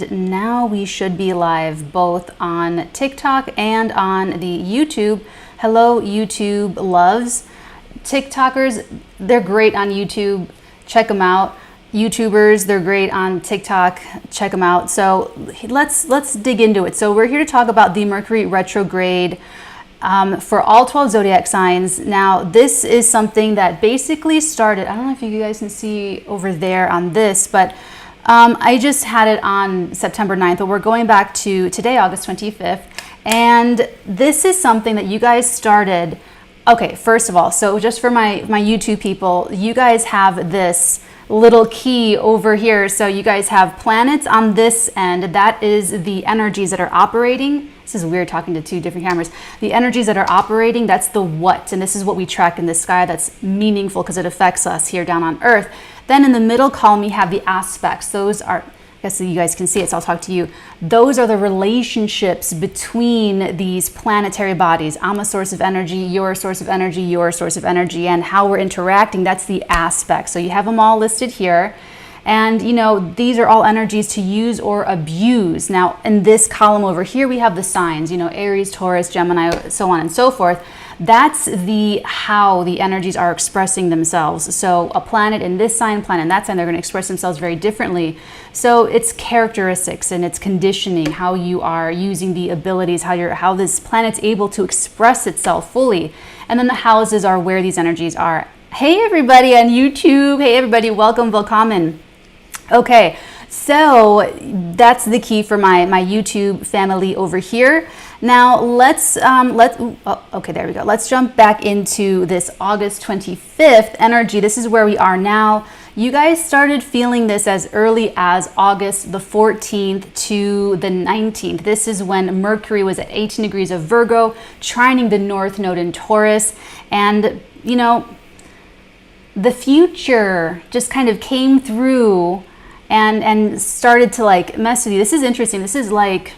And now we should be live both on TikTok and on the YouTube. Hello, YouTube loves. TikTokers, they're great on YouTube. Check them out. YouTubers, they're great on TikTok. Check them out. So let's dig into it. So we're here to talk about the Mercury retrograde for all 12 zodiac signs. Now, this is something that basically started, I don't know if you guys can see over there on this, but I just had it on September 9th, but we're going back to today, August 25th. And this is something that you guys started. Okay, first of all, so just for my YouTube people, you guys have this little key over here. So you guys have planets on this end. That is the energies that are operating. This is weird talking to two different cameras. The energies that are operating, that's the what. And this is what we track in the sky that's meaningful because it affects us here down on Earth. Then in the middle column, you have the aspects. Those are, I guess you guys can see it, so I'll talk to you. Those are the relationships between these planetary bodies. I'm a source of energy, you're a source of energy, you're a source of energy, and how we're interacting, that's the aspects. So you have them all listed here. And you know, these are all energies to use or abuse. Now, in this column over here, we have the signs, you know, Aries, Taurus, Gemini, so on and so forth. That's the how the energies are expressing themselves. So a planet in this sign, planet in that sign, they're going to express themselves very differently. So it's characteristics and it's conditioning, how you are using the abilities, how this planet's able to express itself fully. And then the houses are where these energies are. Hey everybody on YouTube. Hey everybody, welcome, willkommen. Okay, so that's the key for my YouTube family over here. Now okay, there we go. Let's jump back into this August 25th energy. This is where we are now. You guys started feeling this as early as August the 14th to the 19th. This is when Mercury was at 18 degrees of Virgo, trining the North Node in Taurus. And, you know, the future just kind of came through and started to like mess with you. This is interesting. This is like,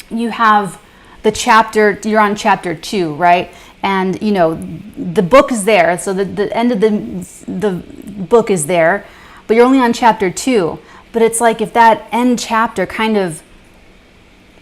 you have the chapter, you're on chapter 2, right? And you know, the book is there. So the end of the book is there, but you're only on chapter 2. But it's like if that end chapter kind of,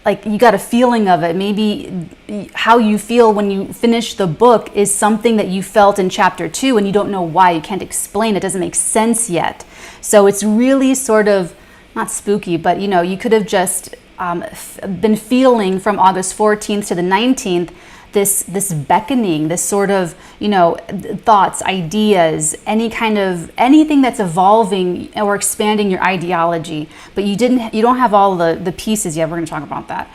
like you got a feeling of it, maybe how you feel when you finish the book is something that you felt in chapter 2 and you don't know why, you can't explain it, doesn't make sense yet. So it's really sort of, not spooky, but you know, you could have just been feeling from August 14th to the 19th, this beckoning, this sort of, you know, thoughts, ideas, anything that's evolving or expanding your ideology, but you don't have all the pieces yet. We're going to talk about that.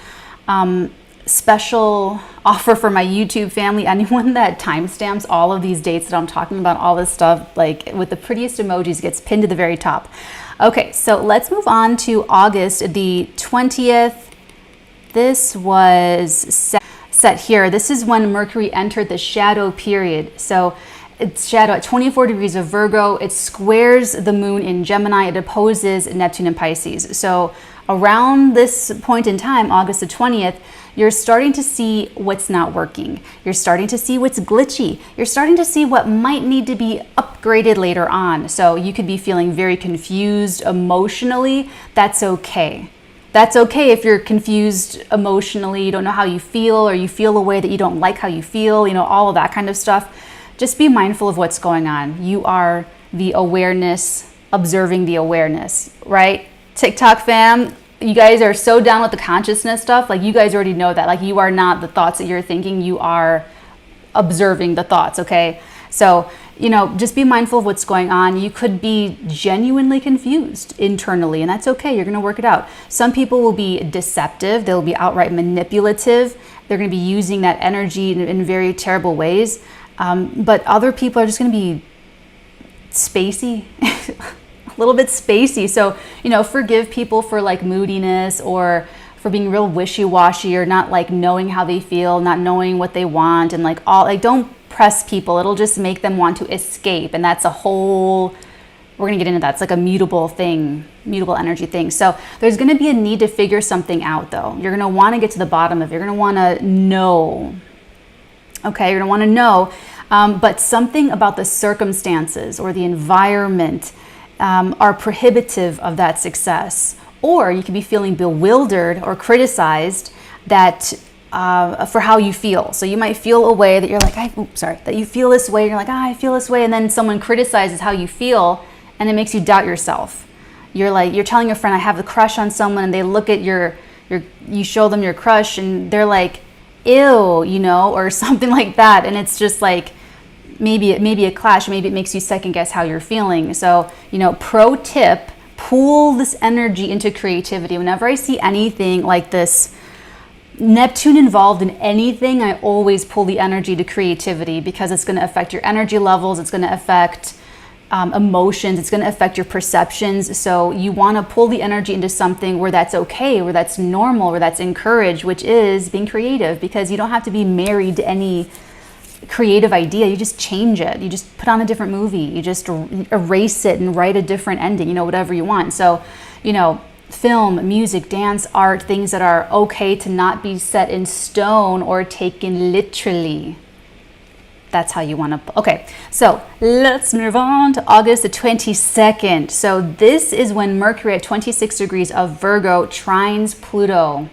Special offer for my YouTube family, anyone that timestamps all of these dates that I'm talking about, all this stuff, like with the prettiest emojis, gets pinned to the very top. Okay, so let's move on to August the 20th. This was set here. This is when Mercury entered the shadow period. So it's shadow at 24 degrees of Virgo. It squares the moon in Gemini. It opposes Neptune and Pisces. So around this point in time, August the 20th, you're starting to see what's not working. You're starting to see what's glitchy. You're starting to see what might need to be upgraded later on. So you could be feeling very confused emotionally. That's okay. That's okay if you're confused emotionally, you don't know how you feel, or you feel a way that you don't like how you feel, you know, all of that kind of stuff. Just be mindful of what's going on. You are the awareness, observing the awareness, right? TikTok fam, you guys are so down with the consciousness stuff. Like you guys already know that. Like you are not the thoughts that you're thinking, you are observing the thoughts, okay? So, you know, just be mindful of what's going on. You could be genuinely confused internally, and that's okay. You're going to work it out. Some people will be deceptive. They'll be outright manipulative. They're going to be using that energy in very terrible ways. But other people are just going to be spacey, a little bit spacey. So, you know, forgive people for like moodiness or for being real wishy-washy or not like knowing how they feel, not knowing what they want, and like all, like don't press people. It'll just make them want to escape, and that's a whole, we're gonna get into that. It's like a mutable thing, mutable energy thing. So there's gonna be a need to figure something out though. You're gonna wanna get to the bottom of it. You're gonna wanna know, okay? You're gonna wanna know, but something about the circumstances or the environment are prohibitive of that success, Or you could be feeling bewildered or criticized that for how you feel. So you might feel a way that you're like, that you feel this way. And you're like, I feel this way. And then someone criticizes how you feel, and it makes you doubt yourself. You're telling a friend, I have a crush on someone, and they look at you show them your crush, and they're like, ew, or something like that. And it's just like, maybe a clash, maybe it makes you second guess how you're feeling. So, pro tip, pull this energy into creativity. Whenever I see anything like this, Neptune involved in anything, I always pull the energy to creativity, because it's going to affect your energy levels. It's going to affect emotions. It's going to affect your perceptions. So you want to pull the energy into something where that's okay, where that's normal, where that's encouraged, which is being creative, because you don't have to be married to any creative idea. You just change it. You just put on a different movie. You just erase it and write a different ending, whatever you want. So, film, music, dance, art, things that are okay to not be set in stone or taken literally. That's how you want to. Okay, so let's move on to August the 22nd. So this is when Mercury at 26 degrees of Virgo trines Pluto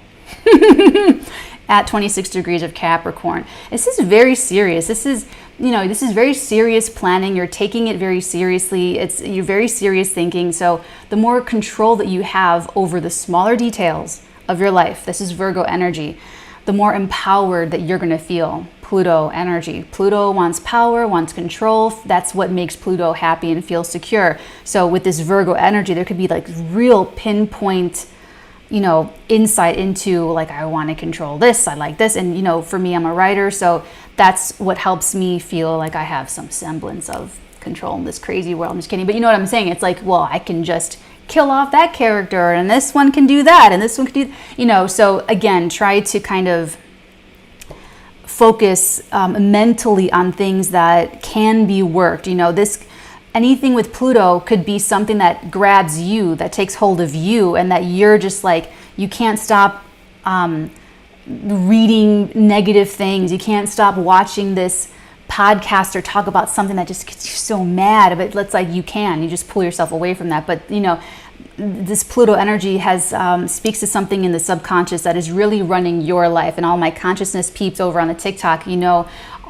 at 26 degrees of Capricorn. This is very serious. This is very serious planning. You're taking it very seriously. You're very serious thinking. So the more control that you have over the smaller details of your life, this is Virgo energy, the more empowered that you're going to feel. Pluto energy. Pluto wants power, wants control. That's what makes Pluto happy and feel secure. So with this Virgo energy, there could be like real pinpoint, insight into like, I want to control this, I like this. And, for me, I'm a writer. So that's what helps me feel like I have some semblance of control in this crazy world. I'm just kidding. But you know what I'm saying? It's like, well, I can just kill off that character, and this one can do that, and this one can do, so again, try to kind of focus mentally on things that can be worked. Anything with Pluto could be something that grabs you, that takes hold of you, and that you're just like, you can't stop reading negative things. You can't stop watching this podcast or talk about something that just gets you so mad. But it's like you just pull yourself away from that. But this Pluto energy has speaks to something in the subconscious that is really running your life. And all my consciousness peeps over on the TikTok,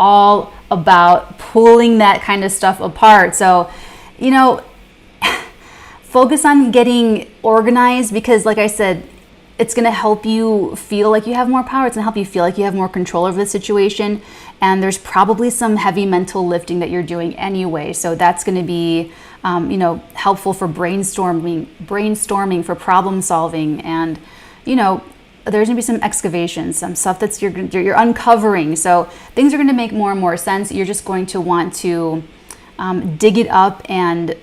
all about pulling that kind of stuff apart. So, focus on getting organized, because like I said, it's going to help you feel like you have more power. It's going to help you feel like you have more control over the situation. And there's probably some heavy mental lifting that you're doing anyway. So that's going to be, helpful for brainstorming, for problem solving. And, there's going to be some excavations, some stuff that's you're uncovering. So things are going to make more and more sense. You're just going to want to dig it up. And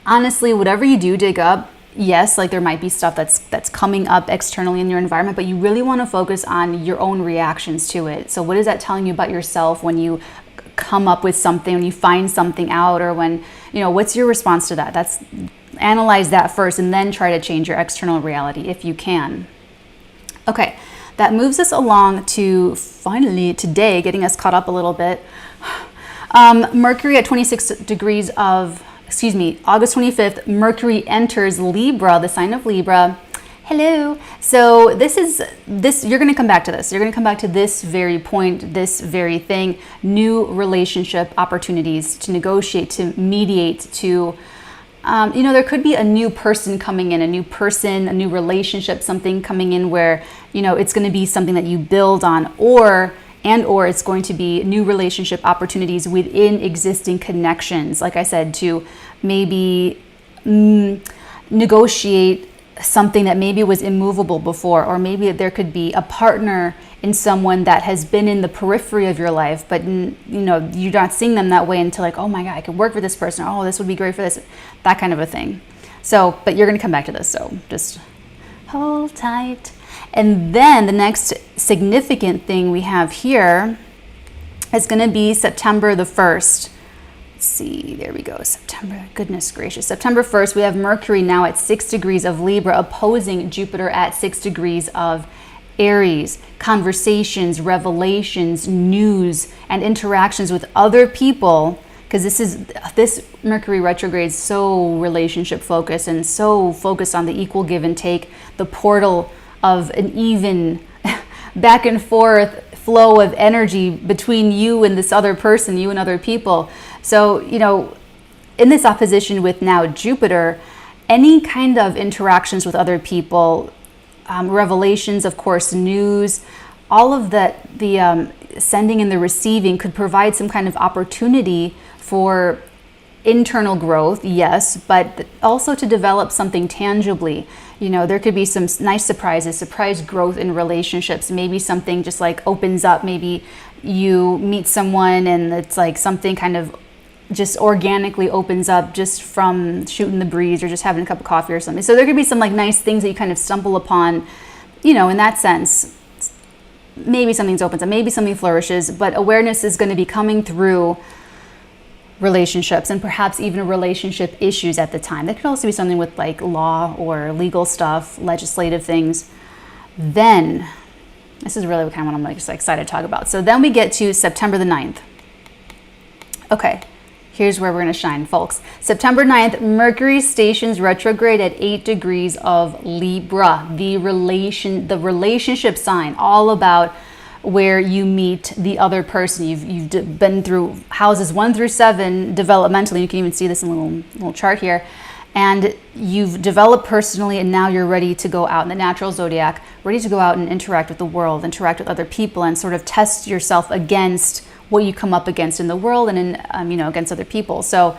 honestly, whatever you do dig up, yes, like there might be stuff that's coming up externally in your environment, but you really want to focus on your own reactions to it. So what is that telling you about yourself when you come up with something, when you find something out, or when, what's your response to that? Analyze that first, and then try to change your external reality if you can. Okay, that moves us along to finally today, getting us caught up a little bit. Mercury at 26 degrees of, August 25th, Mercury enters Libra, the sign of Libra. Hello. So you're going to come back to this. You're going to come back to this very point, this very thing, new relationship opportunities to negotiate, to mediate, to, there could be a new person coming in, a new relationship, something coming in where, it's going to be something that you build on, or it's going to be new relationship opportunities within existing connections. Like I said, to maybe negotiate something that maybe was immovable before, or maybe there could be a partner in someone that has been in the periphery of your life, but you're not seeing them that way until like, oh my God, I could work with this person. Oh, this would be great for this, that kind of a thing. So, but you're going to come back to this. So just hold tight. And then the next significant thing we have here is going to be September the 1st. Let's see, there we go, September, goodness gracious. September 1st, we have Mercury now at 6 degrees of Libra, opposing Jupiter at 6 degrees of Aries. Conversations, revelations, news, and interactions with other people because this Mercury retrograde is so relationship focused and so focused on the equal give and take, the portal of an even back and forth flow of energy between you and this other person, you and other people. So, in this opposition with now Jupiter, any kind of interactions with other people, revelations, of course, news, all of that, the sending and the receiving could provide some kind of opportunity for internal growth, yes, but also to develop something tangibly. There could be some nice surprise growth in relationships. Maybe something just like opens up. Maybe you meet someone and it's like something kind of just organically opens up just from shooting the breeze or just having a cup of coffee or something. So there could be some like nice things that you kind of stumble upon, in that sense. Maybe something's opens up, maybe something flourishes, but awareness is going to be coming through relationships and perhaps even relationship issues at the time. That could also be something with like law or legal stuff, legislative things. Then, this is really kind of what I'm like just excited to talk about. So then we get to September the 9th. Okay, here's where we're going to shine, folks. September 9th, Mercury stations retrograde at 8 degrees of Libra, the relationship sign, all about where you meet the other person. You've been through houses 1 through 7 developmentally. You can even see this in a little chart here. And you've developed personally, and now you're ready to go out in the natural zodiac, ready to go out and interact with the world, interact with other people, and sort of test yourself against what you come up against in the world and in, against other people. So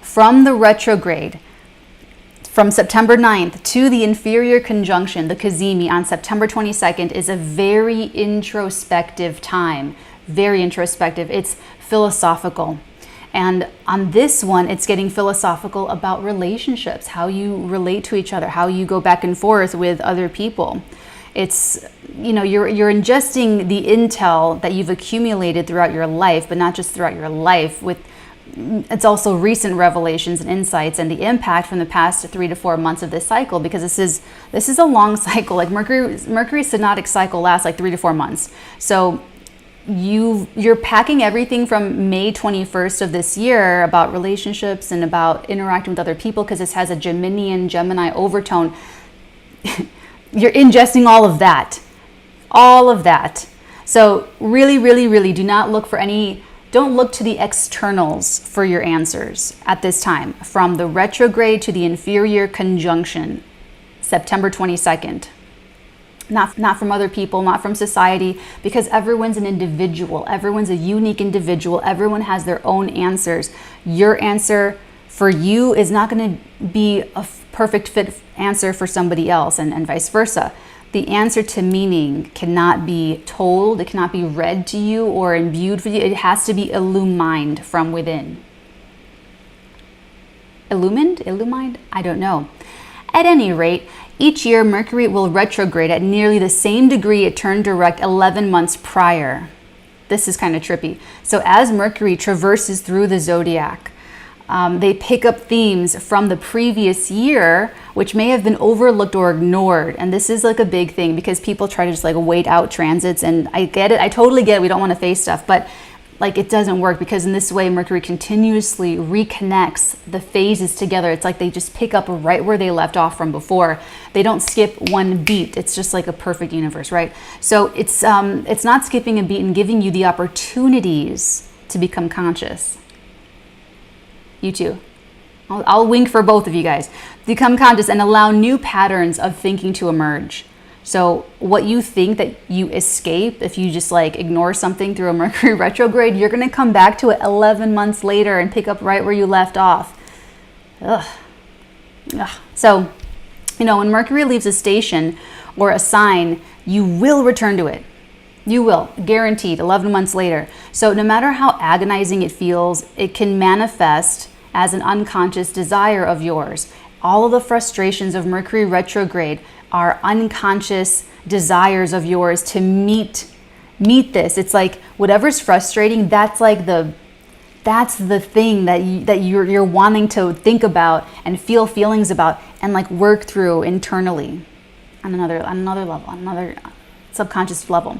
from the retrograde, from September 9th to the inferior conjunction, the Kazimi, on September 22nd is a very introspective time. Very introspective. It's philosophical. And on this one, it's getting philosophical about relationships, how you relate to each other, how you go back and forth with other people. It's, you're ingesting the intel that you've accumulated throughout your life, but not just throughout your life. It's also recent revelations and insights and the impact from the past 3 to 4 months of this cycle, because this is a long cycle. Like Mercury's synodic cycle lasts like 3 to 4 months. So you're packing everything from May 21st of this year about relationships and about interacting with other people, because this has a Gemini overtone. You're ingesting all of that. So really, really, really do not look for don't look to the externals for your answers at this time. From the retrograde to the inferior conjunction, September 22nd. Not from other people, not from society, because everyone's an individual. Everyone's a unique individual. Everyone has their own answers. Your answer for you is not going to be a perfect fit answer for somebody else, and vice versa. The answer to meaning cannot be told, it cannot be read to you or imbued for you. It has to be illumined from within. Illumined? I don't know. At any rate, each year Mercury will retrograde at nearly the same degree it turned direct 11 months prior. This is kind of trippy. So as Mercury traverses through the zodiac, they pick up themes from the previous year, which may have been overlooked or ignored. And this is like a big thing, because people try to just like wait out transits. And I get it. I totally get it. We don't want to face stuff, but like it doesn't work, because in this way, Mercury continuously reconnects the phases together. It's like they just pick up right where they left off from before. They don't skip one beat. It's just like a perfect universe, right? So it's not skipping a beat and giving you the opportunities to become conscious. You too. I'll wink for both of you guys. Become conscious and allow new patterns of thinking to emerge. So what you think that you escape, if you just like ignore something through a Mercury retrograde, you're going to come back to it 11 months later and pick up right where you left off. Ugh. So, when Mercury leaves a station or a sign, you will return to it. You will, guaranteed, 11 months later. So no matter how agonizing it feels, it can manifest as an unconscious desire of yours. All of the frustrations of Mercury retrograde are unconscious desires of yours to meet this. It's like whatever's frustrating, that's the thing that you're wanting to think about and feel feelings about and like work through internally on another level, on another subconscious level.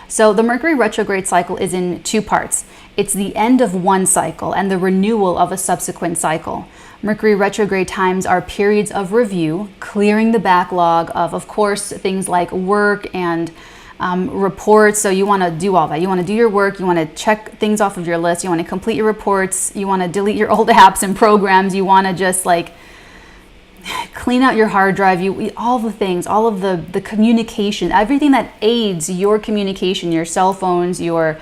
So the Mercury retrograde cycle is in 2 parts. It's the end of one cycle and the renewal of a subsequent cycle. Mercury retrograde times are periods of review, clearing the backlog of course, things like work and reports. So you want to do all that. You want to do your work. You want to check things off of your list. You want to complete your reports. You want to delete your old apps and programs. You want to just like clean out your hard drive. All the things, all of the communication, everything that aids your communication, your cell phones, your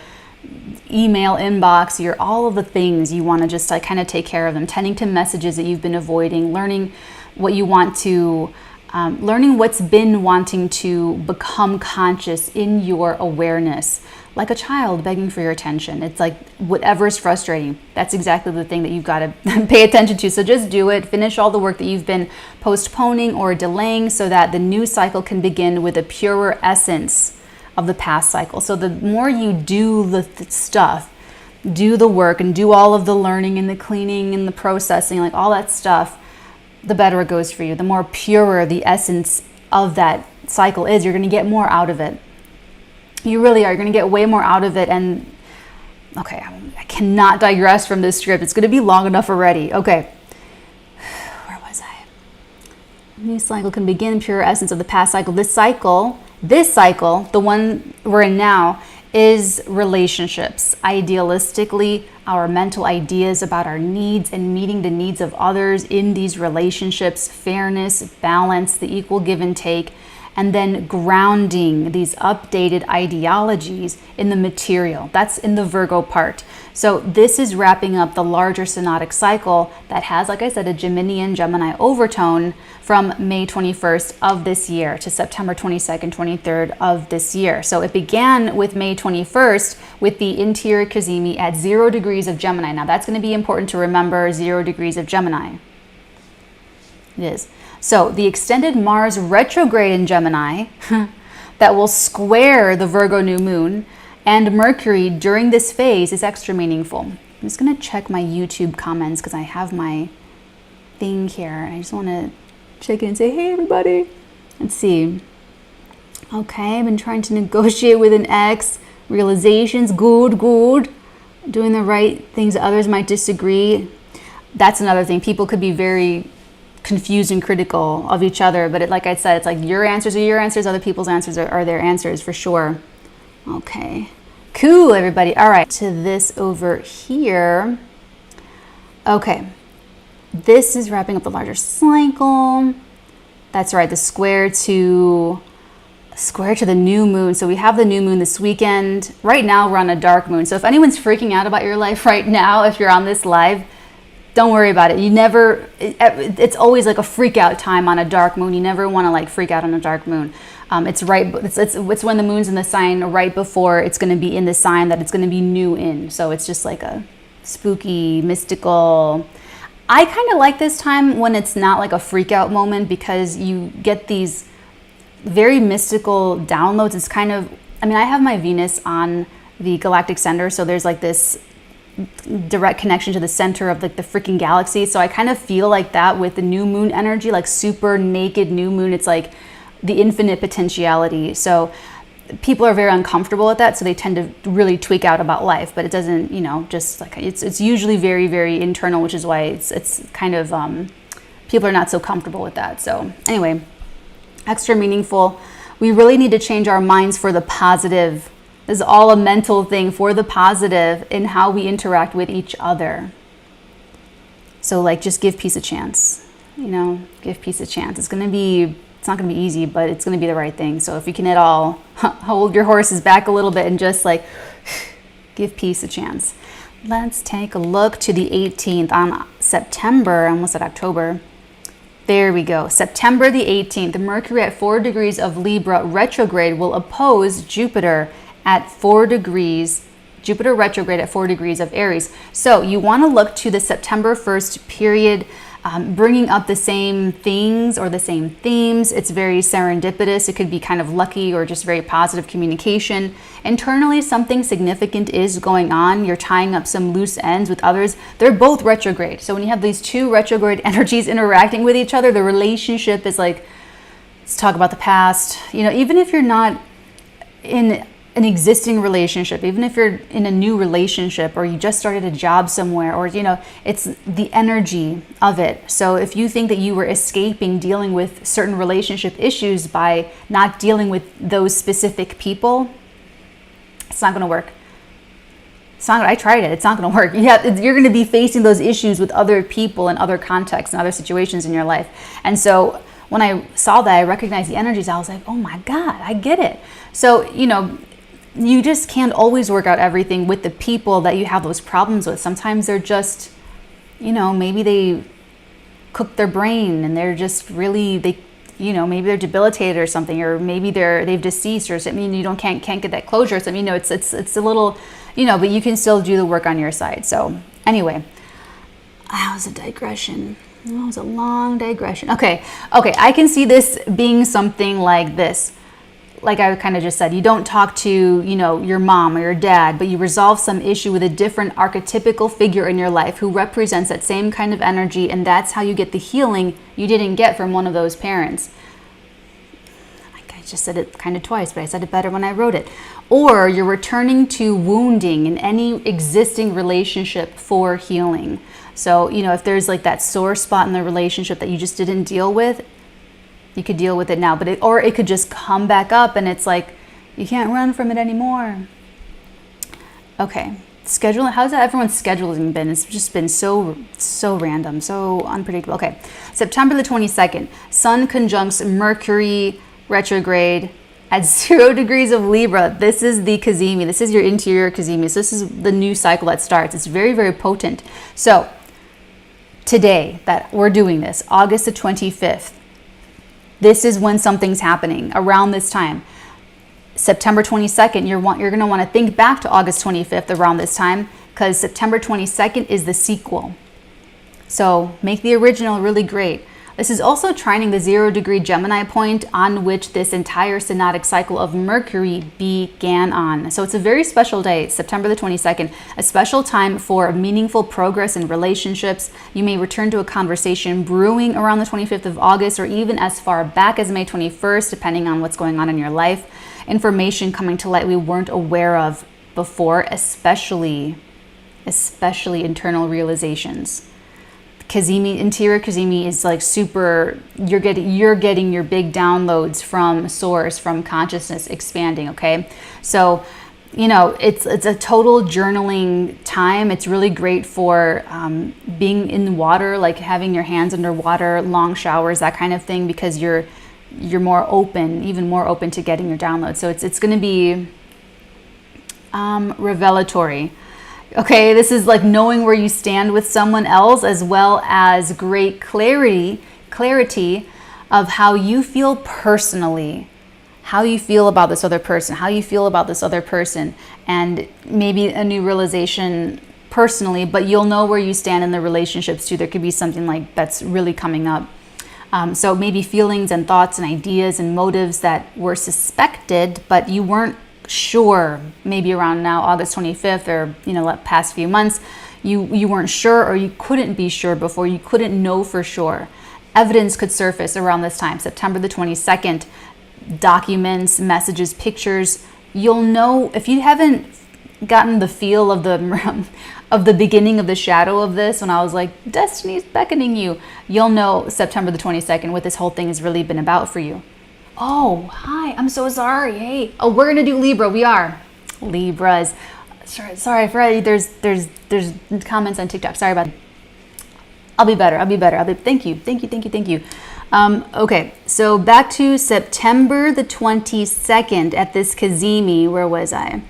email inbox, all of the things you want to just like kind of take care of them, tending to messages that you've been avoiding, learning what you want to, learning what's been wanting to become conscious in your awareness, like a child begging for your attention. It's like whatever is frustrating, that's exactly the thing that you've got to pay attention to. So just do it, finish all the work that you've been postponing or delaying so that the new cycle can begin with a purer essence of the past cycle. So the more you do the stuff, do the work and do all of the learning and the cleaning and the processing, like all that stuff, the better it goes for you. The more purer the essence of that cycle is, you're going to get more out of it. You really are. You're going to get way more out of it. And okay, I cannot digress from this script. It's going to be long enough already. Okay. Where was I? New cycle can begin, pure essence of the past cycle. This cycle, the one we're in now, is relationships. Idealistically, our mental ideas about our needs and meeting the needs of others in these relationships, fairness, balance, the equal give and take, and then grounding these updated ideologies in the material. That's in the Virgo part. So this is wrapping up the larger synodic cycle that has, like I said, a Geminian Gemini overtone from May 21st of this year to September 22nd, 23rd of this year. So it began with May 21st with the interior Kazimi at 0 degrees of Gemini. Now that's going to be important to remember, 0 degrees of Gemini. It is. So the extended Mars retrograde in Gemini that will square the Virgo new moon and Mercury during this phase is extra meaningful. I'm just going to check my YouTube comments because I have my thing here. I just want to check in and say, hey, everybody. Let's see. Okay, I've been trying to negotiate with an ex. Realizations, good. Doing the right things that others might disagree. That's another thing. People could be very confused and critical of each other, but like I said, it's like your answers are your answers, other people's answers are their answers for sure. Okay, cool, everybody. All right, to this over here. Okay, this is wrapping up the larger cycle. That's right, the square to the new moon. So we have the new moon this weekend. Right now we're on a dark moon. So if anyone's freaking out about your life right now, if you're on this live, don't worry about it. It's always like a freak out time on a dark moon. You never want to like freak out on a dark moon. It's when the moon's in the sign right before it's going to be in the sign that it's going to be new in. So it's just like a spooky, mystical. I kind of like this time when it's not like a freak out moment because you get these very mystical downloads. It's kind of, I have my Venus on the galactic center. So there's like this direct connection to the center of like the freaking galaxy. So I kind of feel like that with the new moon energy, like super naked new moon. It's like the infinite potentiality. So people are very uncomfortable with that. So they tend to really tweak out about life, but it doesn't, just like it's usually very, very internal, which is why it's kind of, people are not so comfortable with that. So anyway, extra meaningful. We really need to change our minds for the positive. This is all a mental thing for the positive in how we interact with each other. So like just give peace a chance, give peace a chance. It's not going to be easy, but it's going to be the right thing. So if you can at all hold your horses back a little bit and just like give peace a chance. Let's take a look to the 18th on September, I almost said October. There we go. September the 18th, Mercury at 4 degrees of Libra retrograde will oppose Jupiter at 4 degrees, Jupiter retrograde at 4 degrees of Aries. So you want to look to the September 1st period, bringing up the same things or the same themes. It's very serendipitous. It could be kind of lucky or just very positive communication. Internally, something significant is going on. You're tying up some loose ends with others. They're both retrograde. So when you have these two retrograde energies interacting with each other, the relationship is like, let's talk about the past. Even if you're not in an existing relationship, even if you're in a new relationship or you just started a job somewhere, or, you know, it's the energy of it. So if you think that you were escaping dealing with certain relationship issues by not dealing with those specific people, it's not going to work. I tried it. It's not going to work. You're going to be facing those issues with other people and other contexts and other situations in your life. And so when I saw that, I recognized the energies. I was like, oh my God, I get it. So, you know, you just can't always work out everything with the people that you have those problems with. Sometimes they're just, you know, maybe they cook their brain and they're just really, maybe they're debilitated or something, or maybe they've deceased or something. You can't get that closure. So, you know, it's a little, you know, but you can still do the work on your side. So anyway, that was a digression. That was a long digression. Okay. I can see this being something like this. Like I kind of just said, you don't talk to, you know, your mom or your dad, but you resolve some issue with a different archetypical figure in your life who represents that same kind of energy, and that's how you get the healing you didn't get from one of those parents. Like I just said it kind of twice, but I said it better when I wrote it. Or you're returning to wounding in any existing relationship for healing. So, you know, if there's like that sore spot in the relationship that you just didn't deal with, you could deal with it now, or it could just come back up and it's like, you can't run from it anymore. Okay, scheduling, how's that everyone's scheduling been? It's just been so random, so unpredictable. Okay, September the 22nd, Sun conjuncts Mercury retrograde at 0 degrees of Libra. This is the Kazimi, this is your interior Kazimi. So this is the new cycle that starts. It's very, very potent. So today that we're doing this, August the 25th, this is when something's happening around this time. September 22nd, you're going to want to think back to August 25th around this time, because September 22nd is the sequel. So make the original really great. This is also trining the 0-degree Gemini point on which this entire synodic cycle of Mercury began on. So it's a very special day, September the 22nd, a special time for meaningful progress in relationships. You may return to a conversation brewing around the 25th of August, or even as far back as May 21st, depending on what's going on in your life. Information coming to light we weren't aware of before, especially internal realizations. Kazimi, interior Kazimi is like super, you're getting your big downloads from source, from consciousness expanding, okay? So, you know, it's a total journaling time. It's really great for being in water, like having your hands underwater, long showers, that kind of thing, because you're more open, even more open to getting your downloads. So it's going to be revelatory. Okay, this is like knowing where you stand with someone else, as well as great clarity of how you feel personally, how you feel about this other person, and maybe a new realization personally, but you'll know where you stand in the relationships too. There could be something like that's really coming up. So maybe feelings and thoughts and ideas and motives that were suspected, but you weren't sure, maybe around now, August 25th, or, you know, past few months, you weren't sure, or you couldn't be sure before, you couldn't know for sure. Evidence could surface around this time, September the 22nd, documents, messages, pictures. You'll know, if you haven't gotten the feel of the beginning of the shadow of this, when I was like, destiny's beckoning you, you'll know September the 22nd, what this whole thing has really been about for you. Oh, hi, I'm so sorry. Hey, oh, we're gonna do Libra. We are Libras. Sorry, Freddie. There's comments on TikTok. Sorry about that. I'll be better. Thank you. Okay, so back to September the 22nd at this Kazimi. Where was I?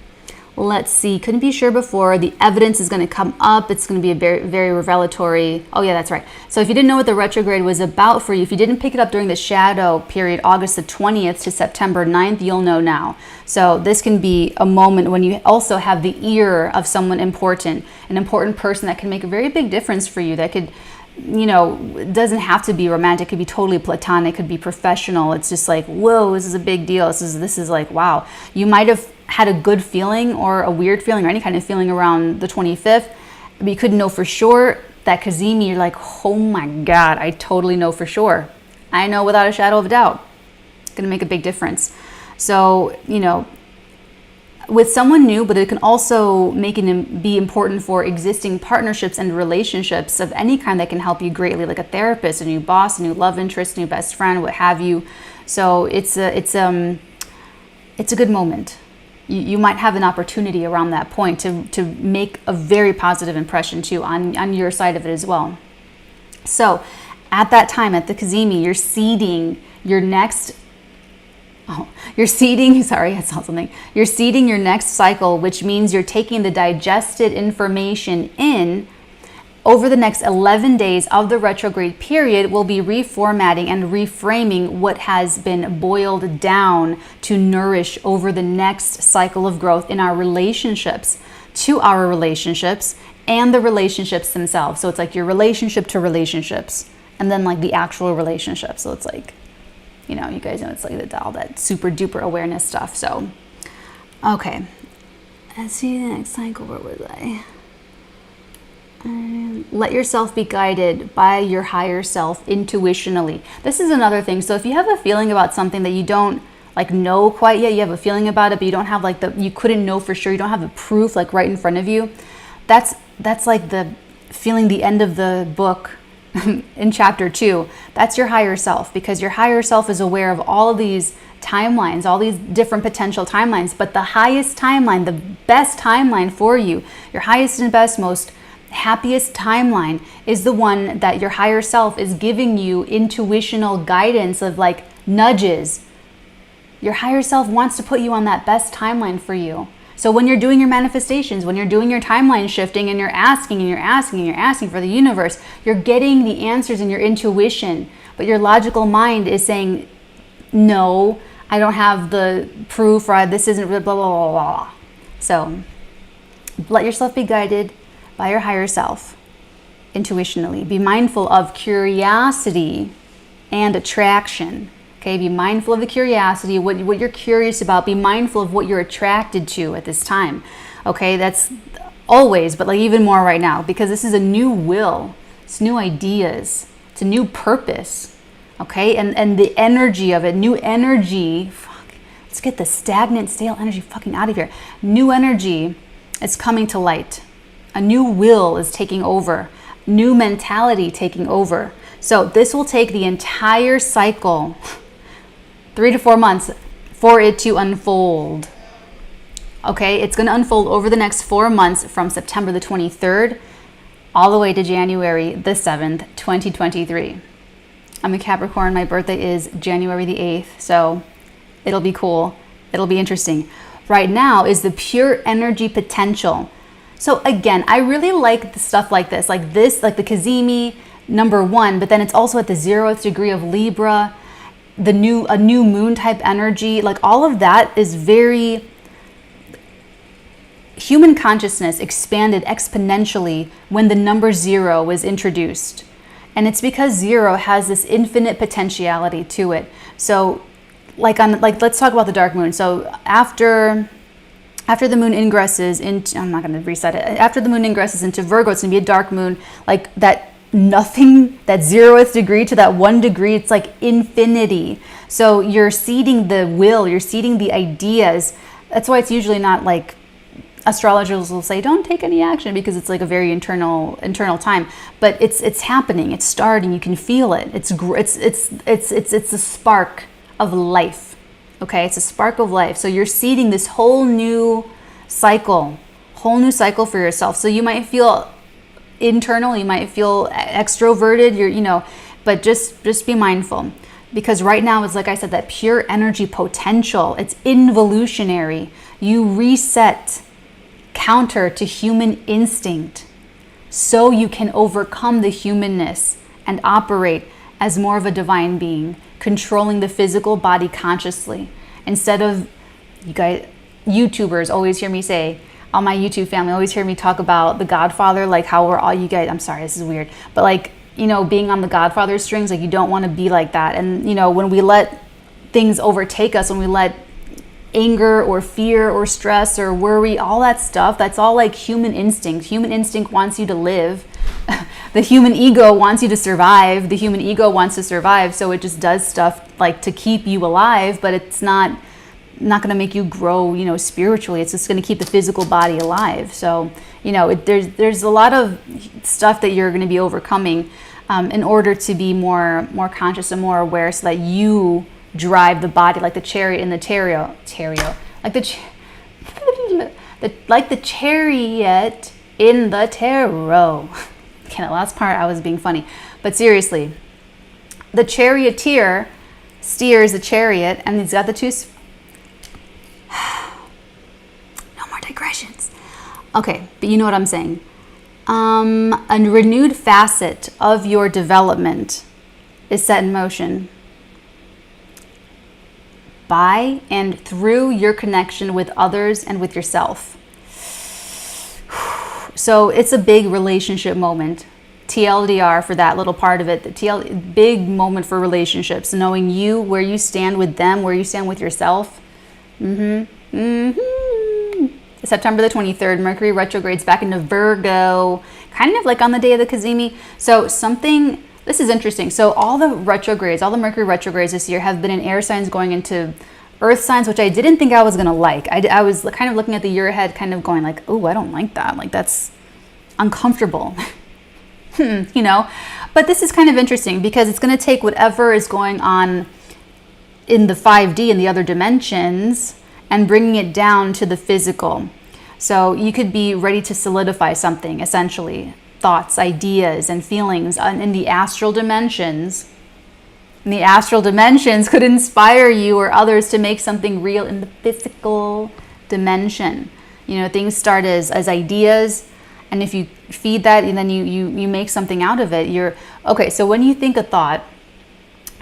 Let's see. Couldn't be sure before. The evidence is going to come up. It's going to be a very, very revelatory. Oh, yeah, that's right. So if you didn't know what the retrograde was about for you, if you didn't pick it up during the shadow period, August the 20th to September 9th, you'll know now. So this can be a moment when you also have the ear of someone important, an important person that can make a very big difference for you. That could, you know, it doesn't have to be romantic. It could be totally platonic. It could be professional. It's just like, whoa, this is a big deal. This is like, wow. You might have had a good feeling or a weird feeling or any kind of feeling around the 25th, but you couldn't know for sure. That Kazimi, you're like, oh my God, I totally know for sure. I know without a shadow of a doubt. It's going to make a big difference. So, you know, with someone new, but it can also make it be important for existing partnerships and relationships of any kind that can help you greatly, like a therapist, a new boss, a new love interest, a new best friend, what have you. So it's a good moment. You might have an opportunity around that point to make a very positive impression too on your side of it as well. So at that time, at the Kazimi, you're seeding your next You're seeding your next cycle, which means you're taking the digested information in. Over the next 11 days of the retrograde period, we'll be reformatting and reframing what has been boiled down to nourish over the next cycle of growth in our relationships, to our relationships, and the relationships themselves. So it's like your relationship to relationships, and then like the actual relationship. So it's like, you know, you guys know it's like all that super duper awareness stuff. So, okay. Let's see the next cycle. Where was I? Let yourself be guided by your higher self intuitionally. This is another thing. So if you have a feeling about something that you don't like know quite yet, you have a feeling about it, but you don't have like you couldn't know for sure, you don't have the proof like right in front of you. That's like the feeling the end of the book in chapter 2. That's your higher self, because your higher self is aware of all of these timelines, all these different potential timelines, but the highest timeline, the best timeline for you, your highest and best, most happiest timeline is the one that your higher self is giving you intuitional guidance of, like nudges. Your higher self wants to put you on that best timeline for you. So when you're doing your manifestations, when you're doing your timeline shifting and you're asking and you're asking and you're asking for the universe, you're getting the answers in your intuition, but your logical mind is saying, no, I don't have the proof, or this isn't blah, blah, blah, blah. So let yourself be guided by your higher self intuitionally. Be mindful of curiosity and attraction. Okay, be mindful of the curiosity, what you're curious about. Be mindful of what you're attracted to at this time. Okay, that's always, but like even more right now, because this is a new will. It's new ideas. It's a new purpose. Okay, and the energy of it, new energy. Fuck, let's get the stagnant, stale energy fucking out of here. New energy is coming to light. A new will is taking over. New mentality taking over. So this will take the entire cycle, 3 to 4 months, for it to unfold. Okay, it's going to unfold over the next 4 months from September the 23rd all the way to January the 7th, 2023. I'm a Capricorn. My birthday is January the 8th, so it'll be cool. It'll be interesting. Right now is the pure energy potential. So again, I really like the stuff like this, like the Kazimi number 1, but then it's also at the 0th degree of Libra, a new moon type energy. Like all of that is very, human consciousness expanded exponentially when the number 0 was introduced. And it's because 0 has this infinite potentiality to it. So let's talk about the dark moon. So after the moon ingresses into, I'm not going to reset it. After the moon ingresses into Virgo, it's going to be a dark moon. Like that nothing, that 0th degree to that 1 degree, it's like infinity. So you're seeding the will, you're seeding the ideas. That's why it's usually not like, astrologers will say, don't take any action, because it's like a very internal time. But it's happening, it's starting, you can feel it. It's a spark of life. Okay, it's a spark of life. So you're seeding this whole new cycle for yourself. So you might feel internal, you might feel extroverted, but just be mindful, because right now it's, like I said, that pure energy potential. It's involutionary. You reset counter to human instinct, so you can overcome the humanness and operate as more of a divine being, controlling the physical body consciously. Instead of, you guys, YouTubers always hear me say, all my YouTube family always hear me talk about The Godfather, like how we're all, you guys, I'm sorry, this is weird, but like, being on the Godfather strings, like you don't want to be like that. And when we let things overtake us, when we let anger or fear or stress or worry, all that stuff, that's all like human instinct. Human instinct wants you to live. The human ego wants you to survive. The human ego wants to survive, so it just does stuff like to keep you alive, but it's not not going to make you grow, spiritually. It's just going to keep the physical body alive. So, there's a lot of stuff that you're going to be overcoming in order to be more conscious and more aware, so that you drive the body like the chariot in the tarot, like the chariot in the tarot. Okay, that last part I was being funny, but seriously, the charioteer steers the chariot, and he's got the two. No more digressions. Okay, but you know what I'm saying. A renewed facet of your development is set in motion by and through your connection with others and with yourself. So it's a big relationship moment. TLDR for that little part of it. The big moment for relationships. Knowing you, where you stand with them, where you stand with yourself. September the 23rd, Mercury retrogrades back into Virgo, kind of like on the day of the Kazimi. So this is interesting. So all the Mercury retrogrades this year have been in air signs going into earth signs, which I didn't think I was going to like. I was kind of looking at the year ahead, kind of going like, oh, I don't like that. Like, that's uncomfortable. But this is kind of interesting because it's going to take whatever is going on in the 5D and the other dimensions and bringing it down to the physical. So you could be ready to solidify something, essentially. Thoughts, ideas, and feelings in the astral dimensions. And the astral dimensions could inspire you or others to make something real in the physical dimension. Things start as ideas, and if you feed that, and then you make something out of it. So when you think a thought,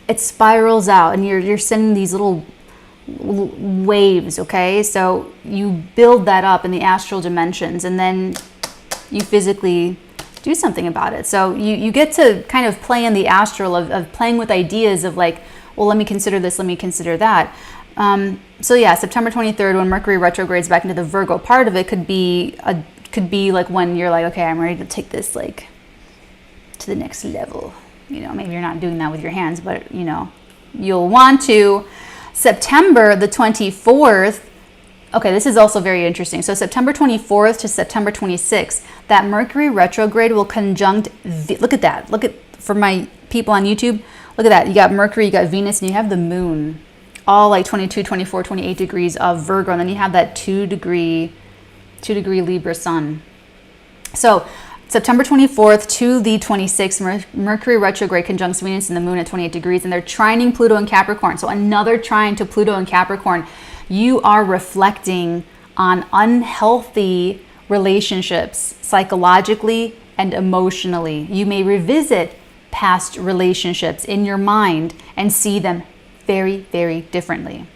it spirals out, and you're sending these little waves, okay? So you build that up in the astral dimensions, and then you physically do something about it. So you get to kind of play in the astral of playing with ideas of like, well, let me consider this, let me consider that. September 23rd, when Mercury retrogrades back into the Virgo part of it, could be like when you're like, okay, I'm ready to take this like to the next level. Maybe you're not doing that with your hands, but you'll want to. September the 24th, okay, this is also very interesting. So September 24th to September 26th, that Mercury retrograde will conjunct, look at that. For my people on YouTube, look at that. You got Mercury, you got Venus, and you have the moon. All like 22, 24, 28 degrees of Virgo. And then you have that 2 degree Libra sun. So September 24th to the 26th, Mercury retrograde conjuncts Venus and the moon at 28 degrees, and they're trining Pluto and Capricorn. So another trine to Pluto and Capricorn. You are reflecting on unhealthy relationships psychologically and emotionally. You may revisit past relationships in your mind and see them very, very differently.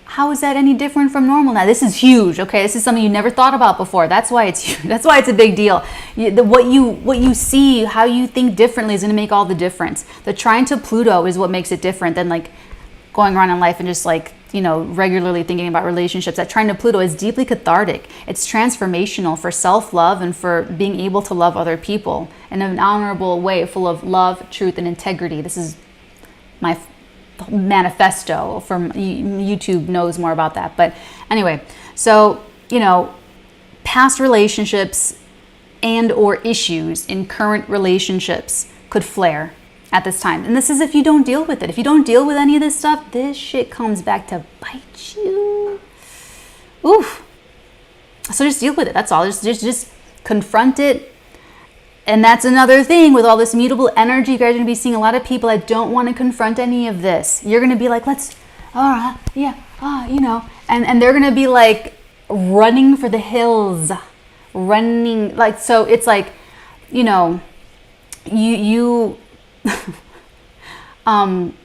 How is that any different from normal now? This is huge, okay? This is something you never thought about before. That's why it's huge. That's why it's a big deal. What you see, how you think differently is going to make all the difference. The trine to Pluto is what makes it different than like going around in life and just like, regularly thinking about relationships. That trine to Pluto is deeply cathartic. It's transformational for self-love and for being able to love other people in an honorable way, full of love, truth, and integrity. This is my manifesto from YouTube knows more about that. But anyway, so, past relationships and or issues in current relationships could flare at this time. And this is if you don't deal with it. If you don't deal with any of this stuff, this shit comes back to bite you. Oof. So just deal with it. That's all. Just confront it. And that's another thing with all this mutable energy. You guys are going to be seeing a lot of people that don't want to confront any of this. You're going to be like, and they're going to be like running for the hills. Running, like, so it's like, you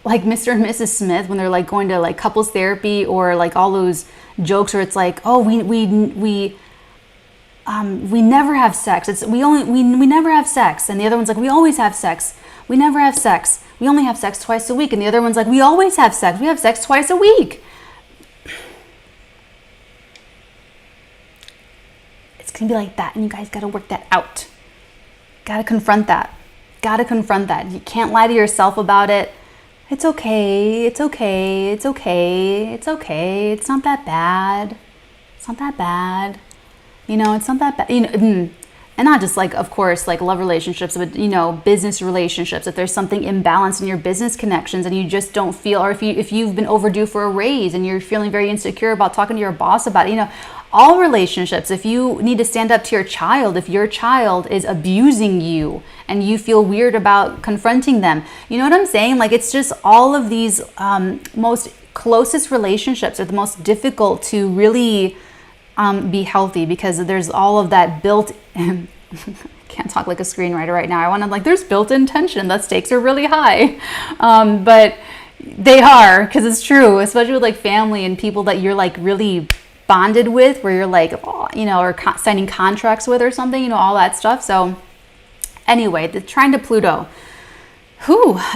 like Mr. and Mrs. Smith, when they're like going to like couples therapy, or like all those jokes where it's like, oh, we never have sex. We never have sex. And the other one's like, we always have sex. We never have sex. We only have sex twice a week. And the other one's like, we always have sex. We have sex twice a week. It's going to be like that. And you guys got to work that out. Got to confront that. You can't lie to yourself about it. it's okay, it's okay, it's okay, it's okay, it's not that bad. It's not that bad. You know, it's not that bad. You know, and not just like, of course, like love relationships, but, you know, business relationships. If there's something imbalanced in your business connections and you just don't feel, or if you've been overdue for a raise and you're feeling very insecure about talking to your boss about it, you know, all relationships. If you need to stand up to your child, if your child is abusing you and you feel weird about confronting them, you know what I'm saying? Like, it's just all of these most closest relationships are the most difficult to really be healthy, because there's all of that built in. Can't talk like a screenwriter right now. I want to, like, there's built-in tension. The stakes are really high, but they are, because it's true, especially with like family and people that you're like really bonded with, where you're like, oh, you know, or signing contracts with or something, you know, all that stuff. So anyway, the trine to Pluto,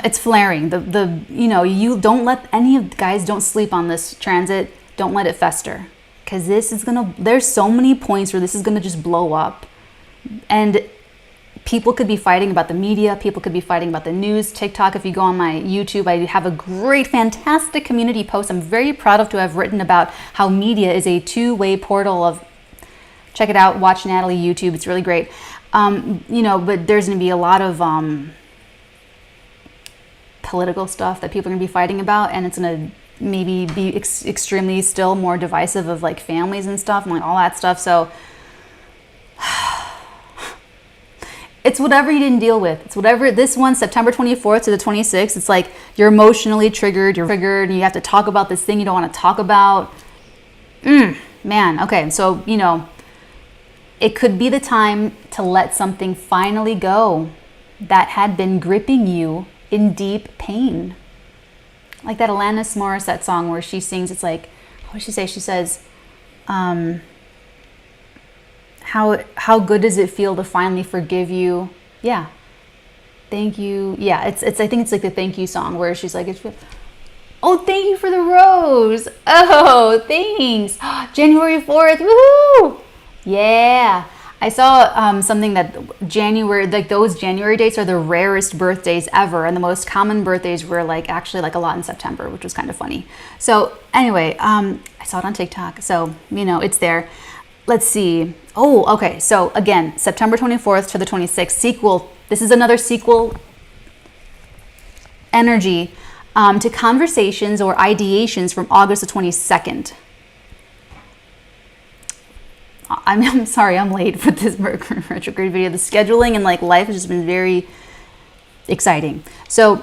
it's flaring. The you know, you don't let any of, guys, don't sleep on this transit. Don't let it fester, because this is gonna, there's so many points where this is gonna just blow up. And people could be fighting about the media, people could be fighting about the news. TikTok, if you go on my YouTube, I have a great, fantastic community post I'm very proud of to have written about how media is a two-way portal of, check it out, watch Natalie YouTube, it's really great. You know, but there's gonna be a lot of political stuff that people are gonna be fighting about, and it's gonna maybe be extremely still more divisive of like families and stuff and like all that stuff. So it's whatever you didn't deal with. It's whatever, this one, September 24th to the 26th, it's like you're emotionally triggered, and you have to talk about this thing you don't want to talk about. Man, okay, so, you know, it could be the time to let something finally go that had been gripping you in deep pain. Like that Alanis Morissette song where she sings, it's like, what does she say? She says, how good does it feel to finally forgive you? Yeah. Thank you. Yeah, it's I think it's like the thank you song where she's like, oh, thank you for the rose. Oh, thanks. January 4th. Woohoo! Yeah. I saw something that January, like those January dates are the rarest birthdays ever, and the most common birthdays were like actually like a lot in September, which was kind of funny. So anyway, I saw it on TikTok, so you know it's there. Let's see. Oh, okay. So again, September 24th to the 26th, sequel. This is another sequel energy to conversations or ideations from August the 22nd. I'm sorry, I'm late for this Mercury retrograde video. The scheduling and like life has just been very exciting. So,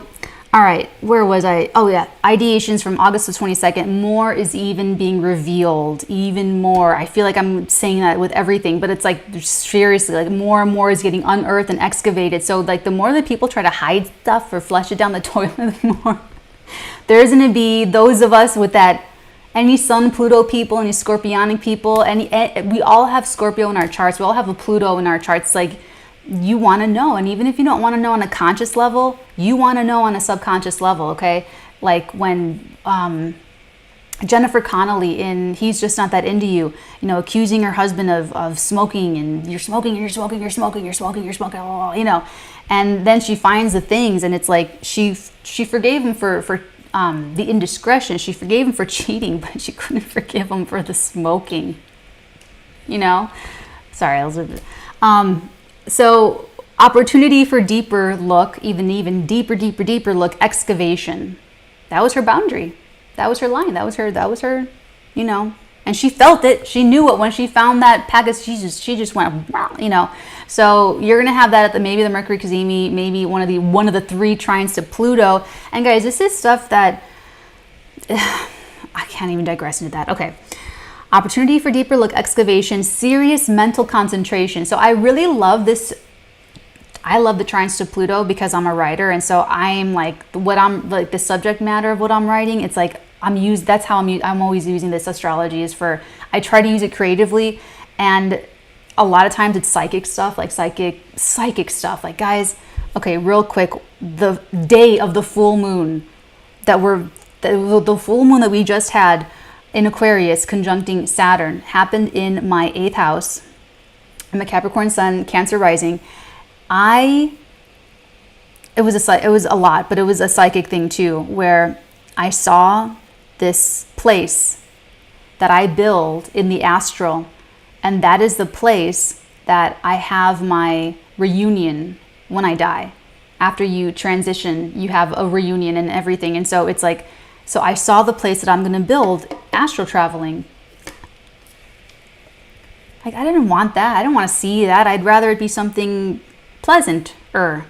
all right, where was I? Oh yeah, ideations from August the 22nd. More is even being revealed, even more. I feel like I'm saying that with everything, but it's like seriously, like more and more is getting unearthed and excavated. So like the more that people try to hide stuff or flush it down the toilet, the more there's gonna be those of us with that. Any Sun Pluto people, any Scorpionic people, we all have Scorpio in our charts. We all have a Pluto in our charts. Like, you want to know, and even if you don't want to know on a conscious level, you want to know on a subconscious level. Okay, like when Jennifer Connelly in He's Just Not That Into You, you know, accusing her husband of smoking, and you're smoking, you know, and then she finds the things, and it's like she forgave him for the indiscretion. She forgave him for cheating, but she couldn't forgive him for the smoking. You know? Sorry, Elizabeth. So opportunity for deeper look, even deeper look, excavation. That was her boundary. That was her line. That was her, you know. And she felt it. She knew it when she found that package. She just went, you know. So you're gonna have that at maybe the Mercury Kazimi, maybe one of the three trines to Pluto. And guys, this is stuff that I can't even digress into that. Okay. Opportunity for deeper look, excavation, serious mental concentration. So I really love this. I love the trines to Pluto because I'm a writer, and so I'm like the subject matter of what I'm writing. It's like that's how I'm always using this astrology is for, I try to use it creatively, and a lot of times it's psychic stuff, like psychic stuff. Like, guys, okay, real quick, the day of the full moon the full moon that we just had in Aquarius conjuncting Saturn happened in my 8th house. I'm a Capricorn sun, Cancer rising. I it was a lot, but it was a psychic thing too, where I saw this place that I build in the astral, and that is the place that I have my reunion when I die. After you transition, you have a reunion and everything. And so it's like, so I saw the place that I'm going to build astral traveling. Like, I didn't want that. I didn't want to see that. I'd rather it be something pleasanter.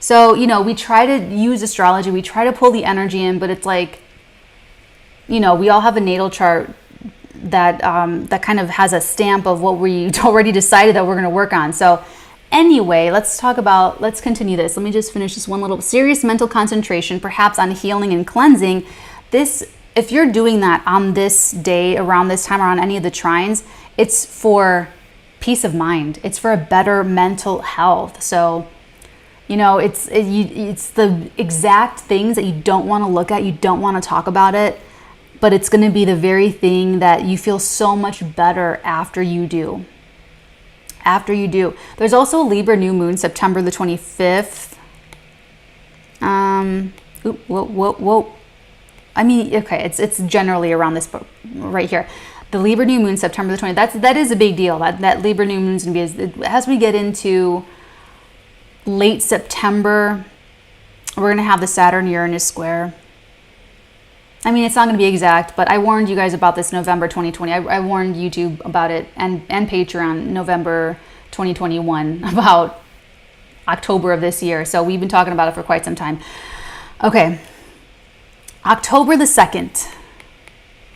So, you know, we try to use astrology. We try to pull the energy in, but it's like, you know, we all have a natal chart that that kind of has a stamp of what we already decided that we're going to work on. So anyway, let's continue this. Let me just finish this one little serious mental concentration, perhaps on healing and cleansing. This, if you're doing that on this day, around this time, around any of the trines, it's for peace of mind. It's for a better mental health. So, you know, it's the exact things that you don't want to look at, you don't want to talk about it, but it's going to be the very thing that you feel so much better after you do. After you do. There's also a Libra new moon, September the 25th. Whoa. I mean, okay, it's generally around this book right here. The Libra new moon, September the 20th. That is a big deal. That Libra new moon is going to be, as we get into late September, we're going to have the Saturn-Uranus square. I mean, it's not going to be exact, but I warned you guys about this November 2020. I warned YouTube about it and Patreon November 2021 about October of this year. So we've been talking about it for quite some time. Okay. October the 2nd.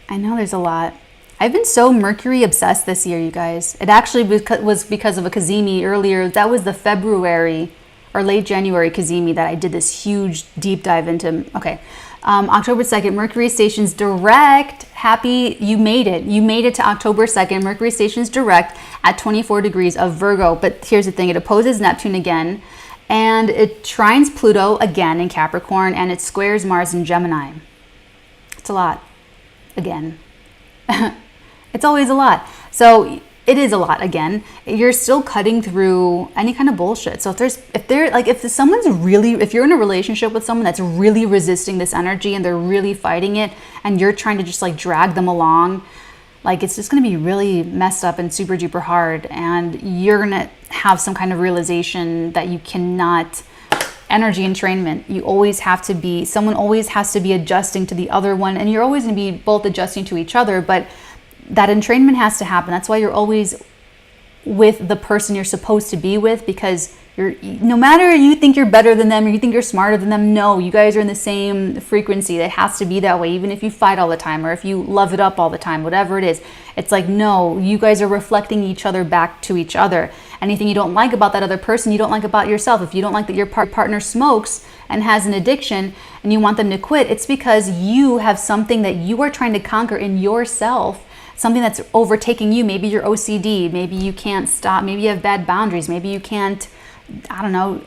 I know there's a lot. I've been so Mercury obsessed this year, you guys. It actually was because of a Kazimi earlier. That was the February or late January Kazimi that I did this huge deep dive into. Okay. October 2nd, Mercury stations direct. Happy you made it. You made it to October 2nd. Mercury stations direct at 24 degrees of Virgo. But here's the thing. It opposes Neptune again. And it trines Pluto again in Capricorn. And it squares Mars in Gemini. It's a lot. Again. It's always a lot. So it is a lot again. You're still cutting through any kind of bullshit. So if you're in a relationship with someone that's really resisting this energy and they're really fighting it and you're trying to just like drag them along, like it's just going to be really messed up and super duper hard. And you're going to have some kind of realization that you cannot, energy entrainment. Someone always has to be adjusting to the other one. And you're always going to be both adjusting to each other, but that entrainment has to happen. That's why you're always with the person you're supposed to be with, because no matter you think you're better than them or you think you're smarter than them, no, you guys are in the same frequency. It has to be that way, even if you fight all the time or if you love it up all the time, whatever it is. It's like, no, you guys are reflecting each other back to each other. Anything you don't like about that other person, you don't like about yourself. If you don't like that your partner smokes and has an addiction and you want them to quit, it's because you have something that you are trying to conquer in yourself. Something that's overtaking you. Maybe you're OCD. Maybe you can't stop. Maybe you have bad boundaries. Maybe you can't, I don't know,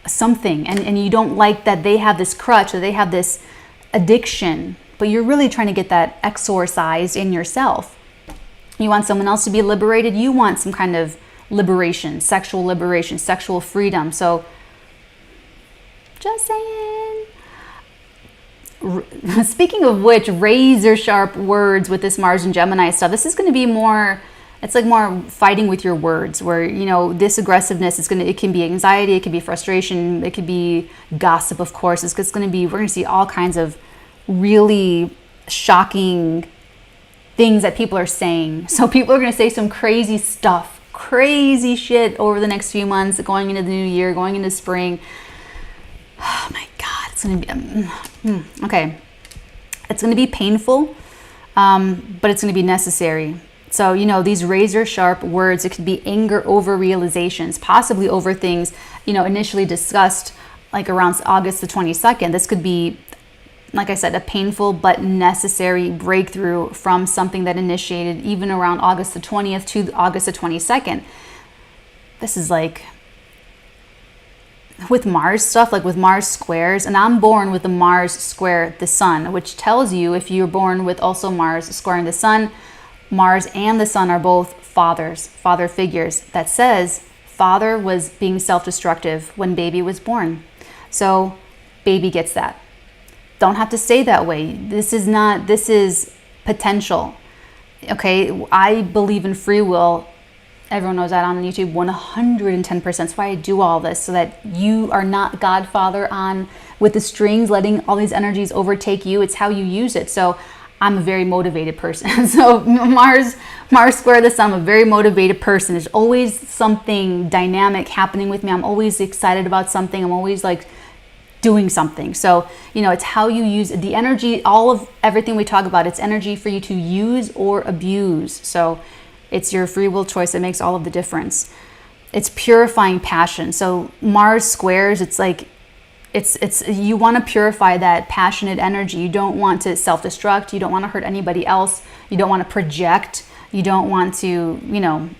something. And you don't like that they have this crutch or they have this addiction. But you're really trying to get that exorcised in yourself. You want someone else to be liberated. You want some kind of liberation, sexual freedom. So just saying. Speaking of which, razor sharp words with this Mars and Gemini stuff. This is going to be more, it's like more fighting with your words, where, you know, this aggressiveness is it can be anxiety, it can be frustration, it could be gossip, of course. We're going to see all kinds of really shocking things that people are saying. So people are going to say some crazy stuff, crazy shit over the next few months, going into the new year, going into spring. Oh my God, it's going to be, okay. It's going to be painful, but it's going to be necessary. So, you know, these razor sharp words, it could be anger over realizations, possibly over things, you know, initially discussed like around August the 22nd. This could be, like I said, a painful but necessary breakthrough from something that initiated even around August the 20th to August the 22nd. This is like, with Mars stuff, like with Mars squares, and I'm born with the Mars square the sun, which tells you if you're born with also Mars squaring the sun, Mars and the sun are both father figures. That says father was being self-destructive when baby was born. So baby gets that. Don't have to stay that way. This is potential. Okay, I believe in free will. Everyone knows that on YouTube 110%. That's why I do all this, so that you are not Godfather on with the strings, letting all these energies overtake you. It's how you use it. So I'm a very motivated person. So Mars square the sun, I'm a very motivated person. There's always something dynamic happening with me. I'm always excited about something. I'm always like doing something. So, it's how you use the energy. All of everything we talk about, it's energy for you to use or abuse. So it's your free will choice that makes all of the difference. It's purifying passion. So Mars squares, it's like, it's you want to purify that passionate energy. You don't want to self-destruct. You don't want to hurt anybody else. You don't want to project. You don't want to,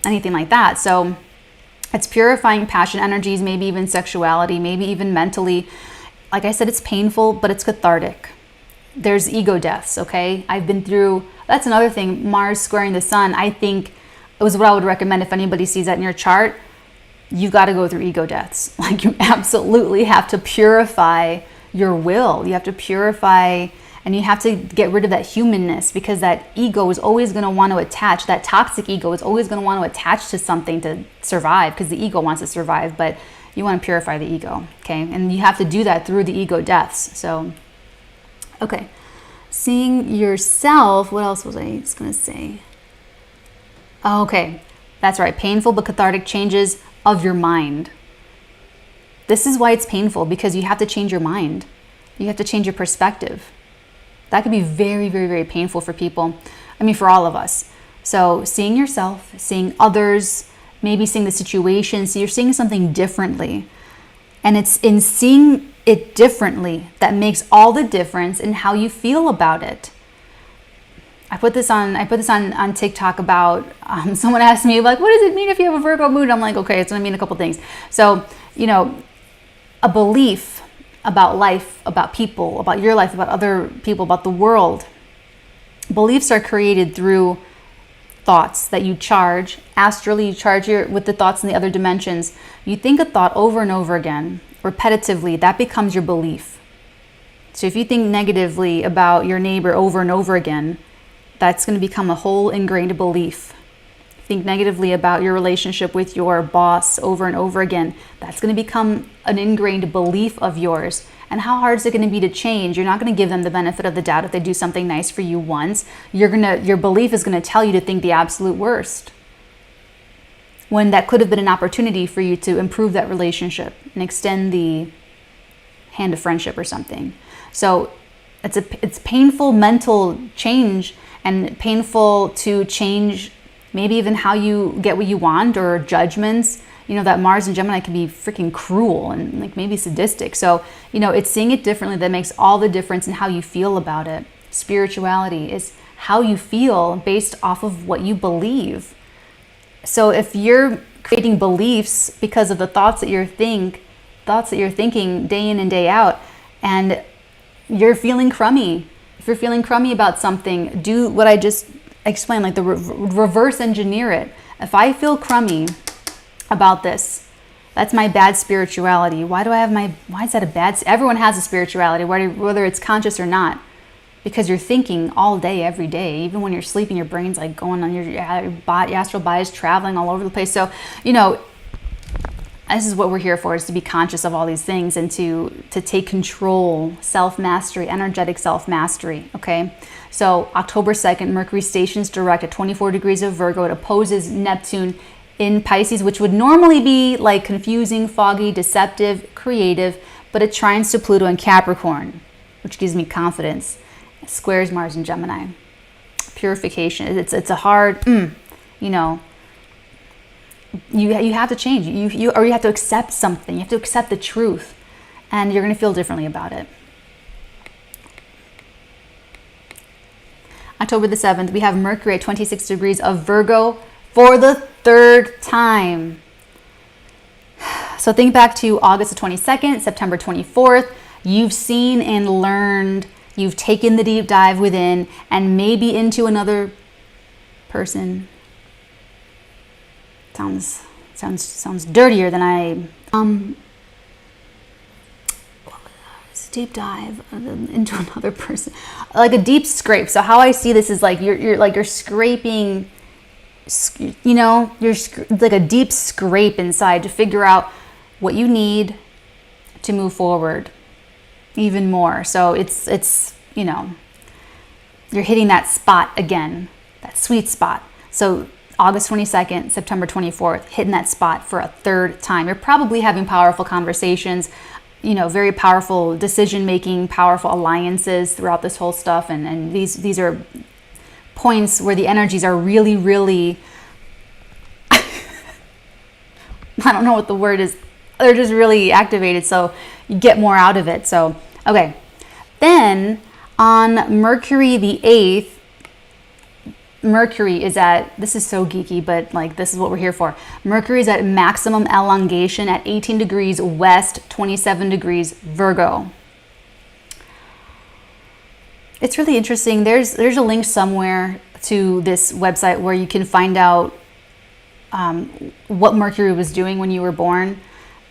anything like that. So it's purifying passion energies, maybe even sexuality, maybe even mentally. Like I said, it's painful, but it's cathartic. There's ego deaths, okay? I've been through, that's another thing, Mars squaring the sun, I think it was what I would recommend if anybody sees that in your chart. You've got to go through ego deaths. Like, you absolutely have to purify your will. You have to purify, and you have to get rid of that humanness, because that ego is always going to want to attach. That toxic ego is always going to want to attach to something to survive, because the ego wants to survive, but you want to purify the ego, okay? And you have to do that through the ego deaths. So, okay. Seeing yourself, what else was I just going to say? Okay, that's right. Painful but cathartic changes of your mind. This is why it's painful, because you have to change your mind. You have to change your perspective. That could be very, very, very painful for people. I mean, for all of us. So seeing yourself, seeing others, maybe seeing the situation, so you're seeing something differently. And it's in seeing it differently that makes all the difference in how you feel about it. I put this on TikTok about, someone asked me, like, what does it mean if you have a Virgo moon? I'm like, okay, it's going to mean a couple things. So, a belief about life, about people, about your life, about other people, about the world. Beliefs are created through thoughts that you charge. Astrally, you charge with the thoughts in the other dimensions. You think a thought over and over again, repetitively, that becomes your belief. So if you think negatively about your neighbor over and over again, that's going to become a whole ingrained belief. Think negatively about your relationship with your boss over and over again, that's going to become an ingrained belief of yours. And how hard is it going to be to change? You're not going to give them the benefit of the doubt if they do something nice for you once. Your belief is going to tell you to think the absolute worst, when that could have been an opportunity for you to improve that relationship and extend the hand of friendship or something. So it's painful mental change, and painful to change maybe even how you get what you want, or judgments. That Mars and Gemini can be freaking cruel and like maybe sadistic. So, it's seeing it differently that makes all the difference in how you feel about it. Spirituality is how you feel based off of what you believe. So if you're creating beliefs because of the thoughts that you're thinking day in and day out, and you're feeling crummy, if you're feeling crummy about something, do what I just explained, like the reverse engineer it. If I feel crummy about this, that's my bad spirituality. Why is that a bad? Everyone has a spirituality, whether it's conscious or not, because you're thinking all day, every day. Even when you're sleeping, your brain's like going on, your astral body is traveling all over the place. So, this is what we're here for, is to be conscious of all these things and to take control, self-mastery, energetic self-mastery, okay? So October 2nd, Mercury stations direct at 24 degrees of Virgo. It opposes Neptune in Pisces, which would normally be like confusing, foggy, deceptive, creative, but it trines to Pluto in Capricorn, which gives me confidence. It squares Mars in Gemini. Purification. It's a hard, you have to change. You have to accept something. You have to accept the truth, and you're going to feel differently about it. October the 7th, we have Mercury at 26 degrees of Virgo for the third time. So think back to August the 22nd, September 24th. You've seen and learned. You've taken the deep dive within and maybe into another person. Sounds dirtier than deep dive into another person, like a deep scrape. So how I see this is like you're scraping, you know, like a deep scrape inside to figure out what you need to move forward even more. So it's you know, you're hitting that spot again, that sweet spot. So August 22nd, September 24th, hitting that spot for a third time. You're probably having powerful conversations, you know, very powerful decision making, powerful alliances throughout this whole stuff. And these are points where the energies are really, really, I don't know what the word is. They're just really activated. So you get more out of it. So, okay. Then on Mercury the 8th, Mercury is at, this is so geeky, but like this is what we're here for. Mercury is at maximum elongation at 18 degrees west, 27 degrees Virgo. It's really interesting. There's a link somewhere to this website where you can find out what Mercury was doing when you were born.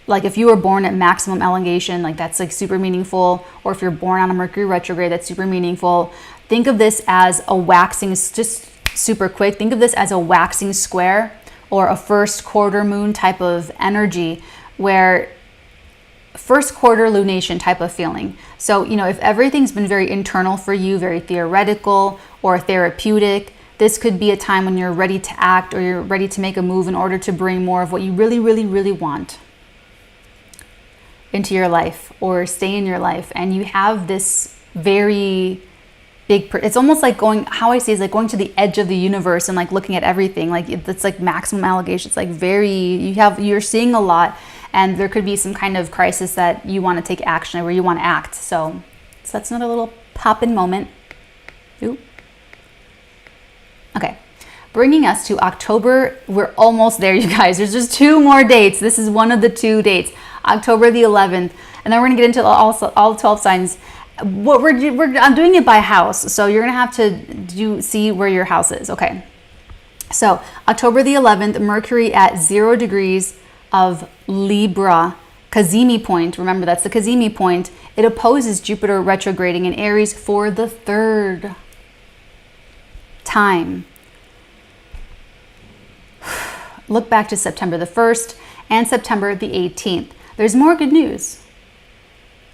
Like if you were born at maximum elongation, like that's like super meaningful. Or if you're born on a Mercury retrograde, that's super meaningful. Think of this as a waxing, just super quick. Think of this as a waxing square or a first quarter moon type of energy, where first quarter lunation type of feeling. So, you know, if everything's been very internal for you, very theoretical or therapeutic, this could be a time when you're ready to act or you're ready to make a move in order to bring more of what you really, really, really want into your life or stay in your life. And you have this very big, it's almost like going, how I see it is like going to the edge of the universe and like looking at everything. Like it's like maximum elongation. It's like you're seeing a lot, and there could be some kind of crisis that you want to take action or where you want to act. So that's another little pop-in moment. Ooh. Okay. Bringing us to October. We're almost there, you guys. There's just 2 more dates. This is one of the 2 dates. October the 11th. And then we're going to get into all 12 signs. I'm doing it by house. So you're going to have to see where your house is. Okay. So October the 11th, Mercury at 0 degrees of Libra, Kazimi point. Remember, that's the Kazimi point. It opposes Jupiter retrograding in Aries for the 3rd time. Look back to September the 1st and September the 18th. There's more good news.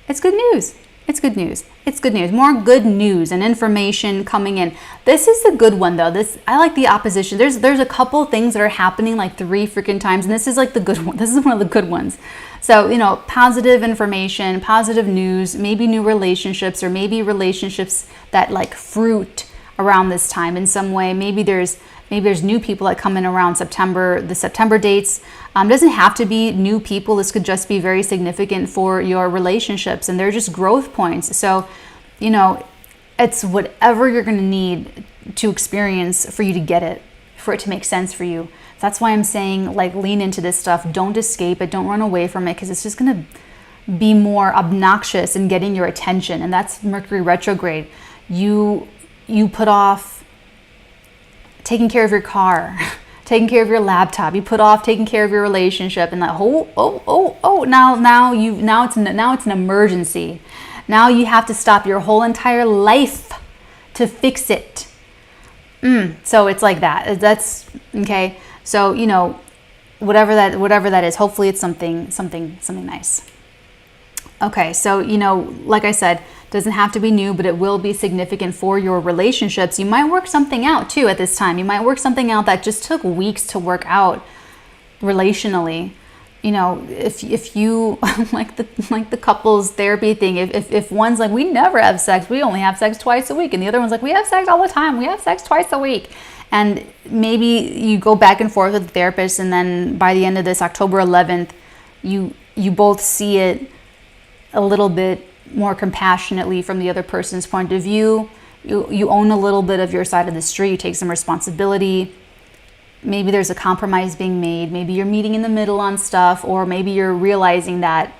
It's good news. It's good news. It's good news. More good news and information coming in. This is a good one though. I like the opposition. There's a couple things that are happening like 3 freaking times, and this is like the good one. This is one of the good ones. So, you know, positive information, positive news, maybe new relationships, or maybe relationships that like fruit around this time in some way. Maybe there's new people that come in around September, the September dates. Doesn't have to be new people. This could just be very significant for your relationships, and they're just growth points. So, you know, it's whatever you're going to need to experience for you to get it, for it to make sense for you. That's why I'm saying, like, lean into this stuff. Don't escape it. Don't run away from it, because it's just going to be more obnoxious in getting your attention. And that's Mercury retrograde. You put off taking care of your car, taking care of your laptop. You put off taking care of your relationship, and like, now it's an emergency. Now you have to stop your whole entire life to fix it. So it's like that. That's okay. So, you know, whatever that is, hopefully it's something nice. Okay, so, you know, like I said, doesn't have to be new, but it will be significant for your relationships. You might work something out too at this time. You might work something out that just took weeks to work out relationally. You know, if you like the couples therapy thing, if one's like, we never have sex, we only have sex twice a week, and the other one's like, we have sex all the time, we have sex twice a week, and maybe you go back and forth with the therapist, and then by the end of this October 11th, you both see it a little bit more compassionately from the other person's point of view. You own a little bit of your side of the street. You take some responsibility. Maybe there's a compromise being made. Maybe you're meeting in the middle on stuff, or maybe you're realizing that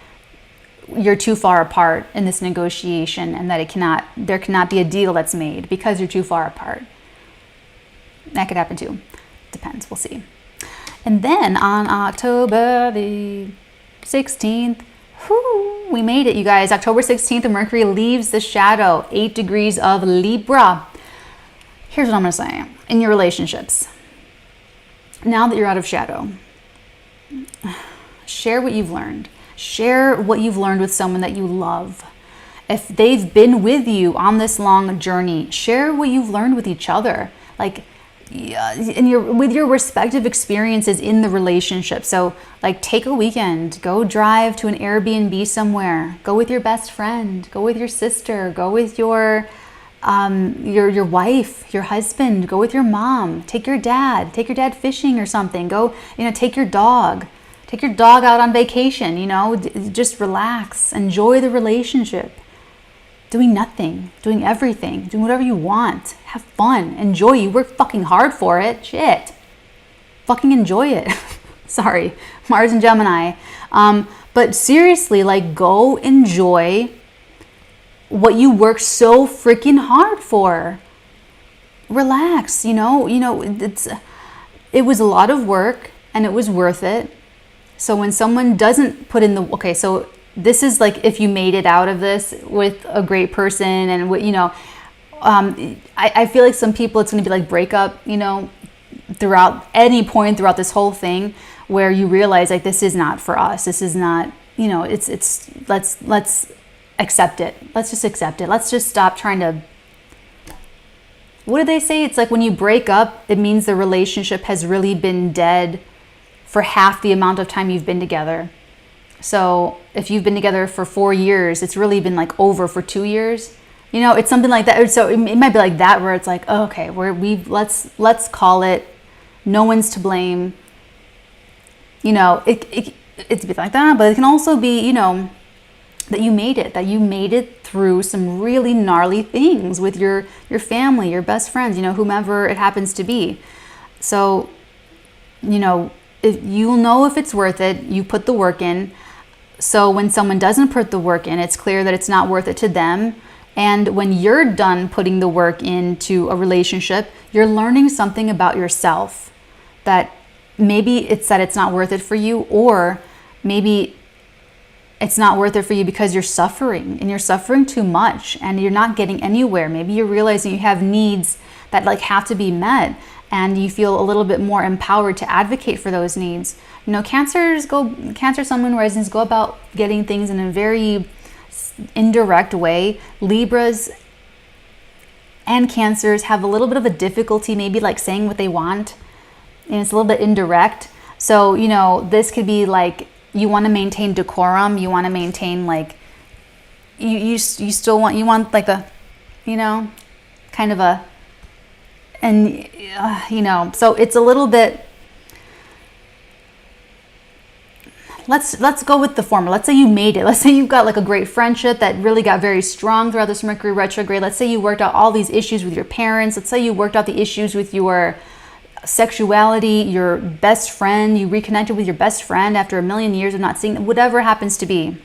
you're too far apart in this negotiation, and that there cannot be a deal that's made because you're too far apart. That could happen too. Depends. We'll see. And then on October the 16th, Whew, we made it, you guys. October 16th, Mercury leaves the shadow, 8 degrees of Libra. Here's what I'm going to say. In your relationships, now that you're out of shadow, share what you've learned. Share what you've learned with someone that you love. If they've been with you on this long journey, share what you've learned with each other. Like, with your respective experiences in the relationship. So like, take a weekend, go drive to an Airbnb somewhere, go with your best friend, go with your sister, go with your wife, your husband, go with your mom, take your dad fishing or something, go, take your dog out on vacation, just relax, enjoy the relationship. Doing nothing, doing everything, doing whatever you want. Have fun, enjoy. You work fucking hard for it. Shit. Fucking enjoy it. Sorry, Mars and Gemini. But seriously, like, go enjoy what you work so freaking hard for. Relax, it was a lot of work and it was worth it. So when someone doesn't put in so this is like if you made it out of this with a great person and I feel like some people it's going to be like breakup, throughout any point throughout this whole thing where you realize like this is not for us. This is not, let's accept it. Let's just accept it. Let's just stop trying to. What do they say? It's like when you break up, it means the relationship has really been dead for half the amount of time you've been together. So if you've been together for 4 years, it's really been like over for 2 years. It's something like that. So it might be like that, where it's like, oh, okay, let's call it. No one's to blame. It's a bit like that, but it can also be, that you made it through some really gnarly things with your family, your best friends, whomever it happens to be. So, if you'll know if it's worth it, you put the work in. So when someone doesn't put the work in, it's clear that it's not worth it to them. And when you're done putting the work into a relationship, you're learning something about yourself, that maybe it's that it's not worth it for you, or maybe it's not worth it for you because you're suffering and you're suffering too much and you're not getting anywhere. Maybe you're realizing you have needs that like have to be met, and you feel a little bit more empowered to advocate for those needs. Cancer Sun, Moon, Risings go about getting things in a very indirect way. Libras and Cancers have a little bit of a difficulty maybe like saying what they want, and it's a little bit indirect. So, this could be like, you want to maintain decorum, you want to maintain like, you want like a, kind of a, and so it's a little bit, let's go with the former. Let's say you made it. Let's say you've got like a great friendship that really got very strong throughout this Mercury retrograde. Let's say you worked out all these issues with your parents. Let's say you worked out the issues with your sexuality, your best friend, you reconnected with your best friend after a million years of not seeing them, whatever happens to be.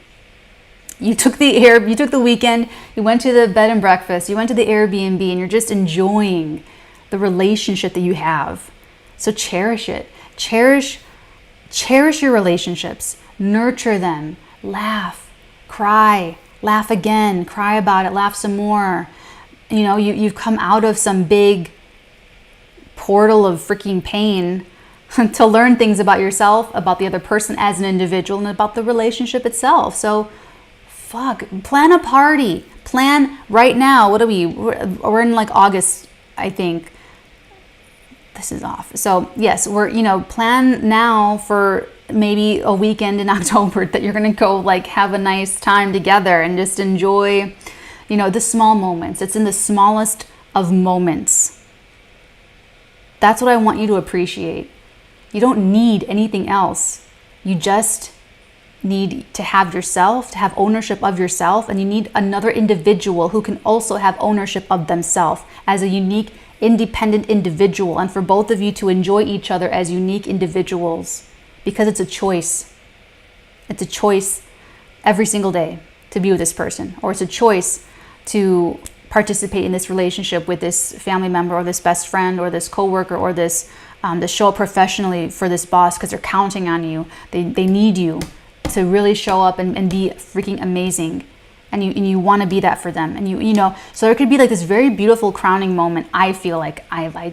You took the weekend, you went to the bed and breakfast, you went to the Airbnb, and you're just enjoying the relationship that you have. So cherish it. Cherish your relationships. Nurture them. Laugh. Cry. Laugh again. Cry about it. Laugh some more. You've come out of some big portal of freaking pain to learn things about yourself, about the other person as an individual, and about the relationship itself. So plan a party. Plan right now. We're in like August, I think. This is off. So yes, plan now for maybe a weekend in October that you're going to go like have a nice time together and just enjoy, the small moments. It's in the smallest of moments. That's what I want you to appreciate. You don't need anything else. You just need to have yourself, to have ownership of yourself, and you need another individual who can also have ownership of themselves as a unique, independent individual, and for both of you to enjoy each other as unique individuals, because it's a choice. It's a choice every single day to be with this person, or it's a choice to participate in this relationship with this family member or this best friend or this coworker or this show up professionally for this boss because they're counting on you. They need you. to really show up and be freaking amazing. And you want to be that for them. And you know, so there could be like this very beautiful crowning moment. I feel like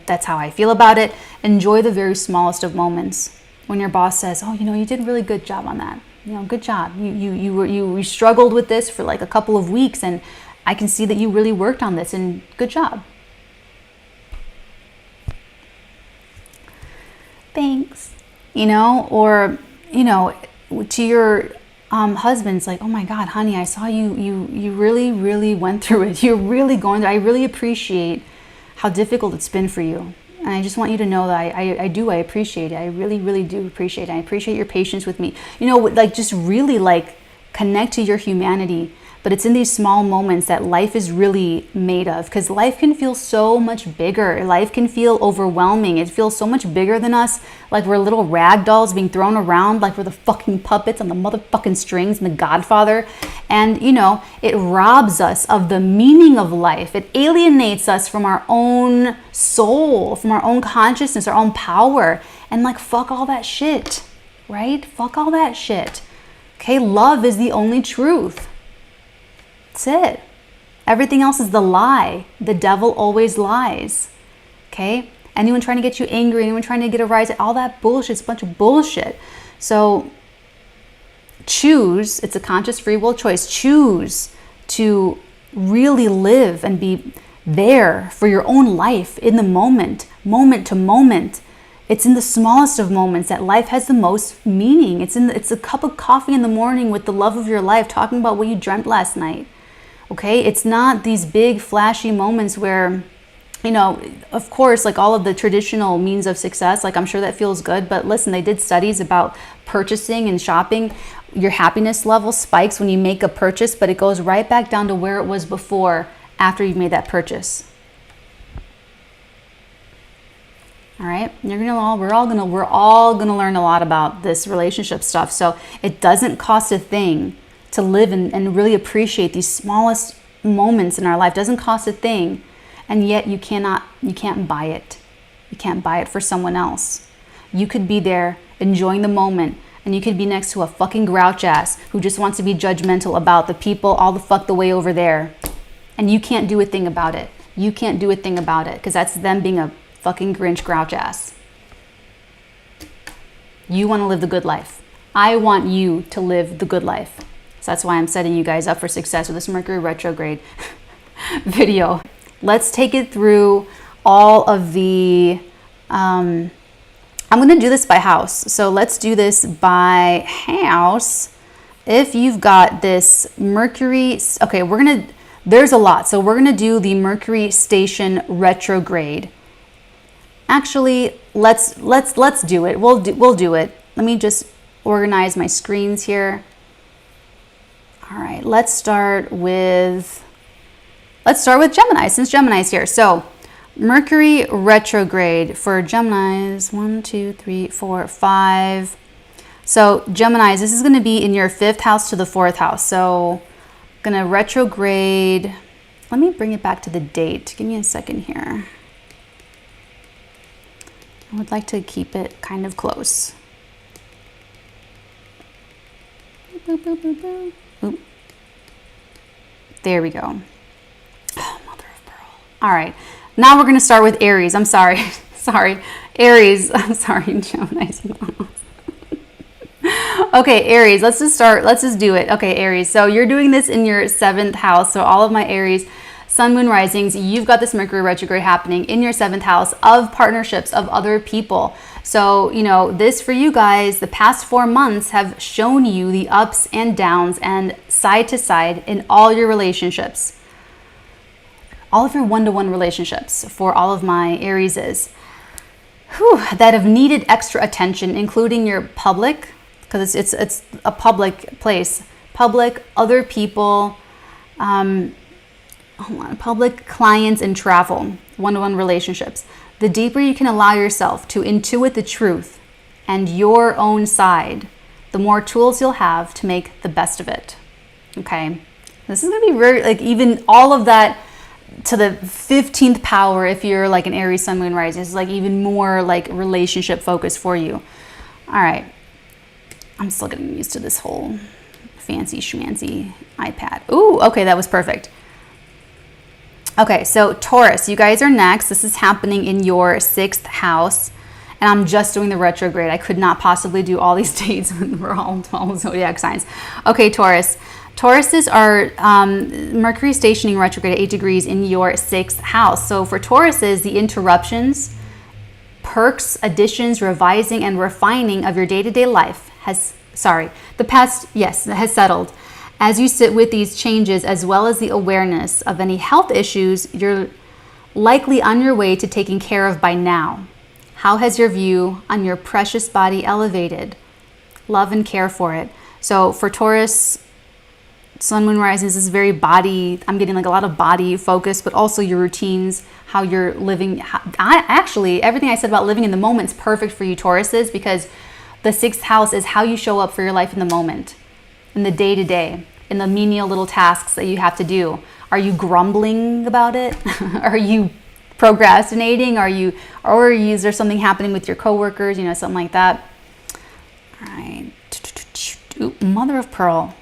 that's how I feel about it. Enjoy the very smallest of moments. When your boss says, oh, you know, you did a really good job on that. You know, good job. You struggled with this for like a couple of weeks, and I can see that you really worked on this, and good job. Thanks. You know, or, you know, to your husband's like, oh my God, honey, I saw you really, really went through it. You're really going through, I really appreciate how difficult it's been for you. And I just want you to know that I appreciate it. I really, really do appreciate it. I appreciate your patience with me. You know, like just really like connect to your humanity. But it's in these small moments that life is really made of, because life can feel so much bigger. Life can feel overwhelming. It feels so much bigger than us, like we're little rag dolls being thrown around, like we're the fucking puppets on the motherfucking strings in The Godfather. And, you know, it robs us of the meaning of life. It alienates us from our own soul, from our own consciousness, our own power. And like, fuck all that shit, right? Fuck all that shit. Okay, love is the only truth. That's it. Everything else is the lie. The devil always lies. Okay? Anyone trying to get you angry, anyone trying to get a rise, all that bullshit is a bunch of bullshit. So choose, it's a conscious free will choice. Choose to really live and be there for your own life in the moment to moment. It's in the smallest of moments that life has the most meaning. It's a cup of coffee in the morning with the love of your life, talking about what you dreamt last night. Okay, it's not these big flashy moments where, you know, of course, like all of the traditional means of success, like I'm sure that feels good, but listen, they did studies about purchasing and shopping. Your happiness level spikes when you make a purchase, but it goes right back down to where it was before, after you've made that purchase. All right, we're all gonna learn a lot about this relationship stuff. So it doesn't cost a thing to live and really appreciate these smallest moments in our life. It doesn't cost a thing, and yet you can't buy it. You can't buy it for someone else. You could be there enjoying the moment, and you could be next to a fucking grouch ass who just wants to be judgmental about the people all the way over there, and you can't do a thing about it. You can't do a thing about it, because that's them being a fucking Grinch grouch ass. You want to live the good life. I want you to live the good life. So that's why I'm setting you guys up for success with this Mercury retrograde video. Let's take it through all of the, I'm going to do this by house. So let's do this by house. If you've got this Mercury, okay, there's a lot. So we're going to do the Mercury station retrograde. Actually, let's do it. We'll do it. Let me just organize my screens here. All right, let's start with Gemini, since Gemini's here. So Mercury retrograde for Geminis, 1, 2, 3, 4, 5. So Geminis, this is going to be in your 5th house to the 4th house. So I'm going to retrograde. Let me bring it back to the date. Give me a second here. I would like to keep it kind of close. Boop, boop, boop, boop. Oop. There we go. Oh, mother of pearl. All right. Now we're going to start with Aries. I'm sorry. Sorry. Aries. I'm sorry. Gemini. Okay, Aries. Let's just do it. Okay, Aries. So you're doing this in your 7th house. So all of my Aries, Sun, Moon, Risings, you've got this Mercury retrograde happening in your 7th house of partnerships, of other people. So, you know, this for you guys, the past 4 months have shown you the ups and downs and side to side in all your relationships. All of your one-to-one relationships for all of my Arieses that have needed extra attention, including your public, because it's a public place, public, other people, public, clients, and travel, one-to-one relationships. The deeper you can allow yourself to intuit the truth and your own side, the more tools you'll have to make the best of it. Okay? This is going to be very, like, even all of that to the 15th power, if you're like an Aries, Sun, Moon, Rising, is like even more like relationship focused for you. All right. I'm still getting used to this whole fancy schmancy iPad. Ooh, okay, that was perfect. Okay, so Taurus, you guys are next. This is happening in your 6th house. And I'm just doing the retrograde. I could not possibly do all these dates for all zodiac signs. Okay, Taurus. Tauruses are Mercury stationing retrograde at 8 degrees in your 6th house. So for Tauruses, the interruptions, perks, additions, revising, and refining of your day-to-day life has settled. As you sit with these changes, as well as the awareness of any health issues you're likely on your way to taking care of by now. How has your view on your precious body elevated? Love and care for it. So for Taurus, Sun, Moon, Risings is very body. I'm getting like a lot of body focus, but also your routines, how you're living. Actually, everything I said about living in the moment is perfect for you Tauruses, because the 6th house is how you show up for your life in the moment, in the day-to-day, in the menial little tasks that you have to do. Are you grumbling about it? Are you procrastinating? Or is there something happening with your coworkers? You know, something like that. All right. Ooh, mother of pearl.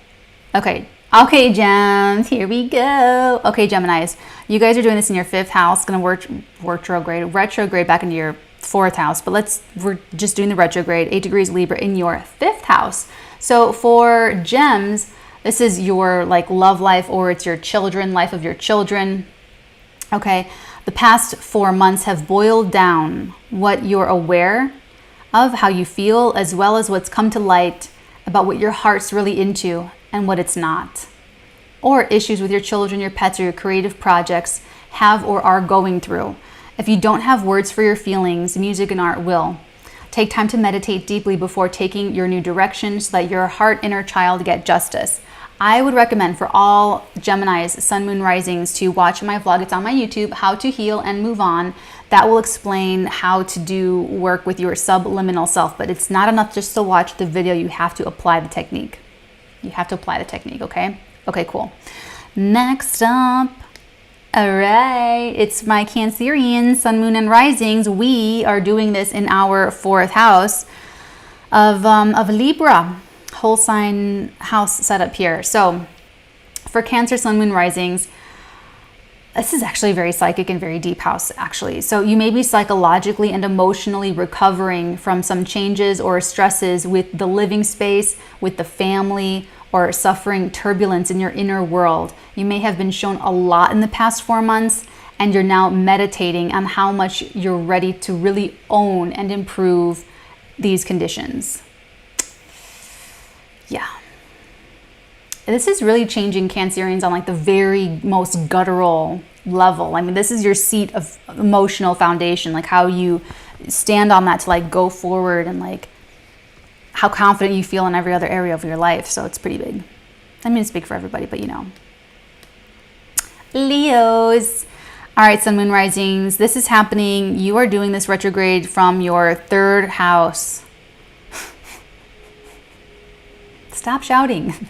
Okay, Gems, here we go. Okay, Geminis, you guys are doing this in your 5th house. Going to retrograde back into your 4th house. But we're just doing the retrograde, 8 degrees Libra in your 5th house. So for Gems, this is your like love life, or it's your children, life of your children. Okay. The past 4 months have boiled down what you're aware of, how you feel, as well as what's come to light about what your heart's really into and what it's not. Or issues with your children, your pets, or your creative projects have or are going through. If you don't have words for your feelings, music and art will. Take time to meditate deeply before taking your new direction so that your heart inner child get justice. I would recommend for all Geminis, Sun, Moon, Risings to watch my vlog. It's on my YouTube, How to Heal and Move On. That will explain how to do work with your subliminal self. But it's not enough just to watch the video. You have to apply the technique. Okay? Okay, cool. Next up, all right, it's my Cancerian, Sun, Moon, and Risings. We are doing this in our 4th house of Libra. Whole sign house setup here. So for Cancer, Sun, Moon, Risings, this is actually a very psychic and very deep house, actually. So you may be psychologically and emotionally recovering from some changes or stresses with the living space, with the family, or suffering turbulence in your inner world. You may have been shown a lot in the past 4 months, and you're now meditating on how much you're ready to really own and improve these conditions. Yeah. This is really changing Cancerians on like the very most guttural level. I mean, this is your seat of emotional foundation, like how you stand on that to like go forward, and like how confident you feel in every other area of your life. So it's pretty big. I mean, it's big for everybody, but you know. Leos. All right, Sun, Moon, Risings. This is happening. You are doing this retrograde from your 3rd house. Stop shouting.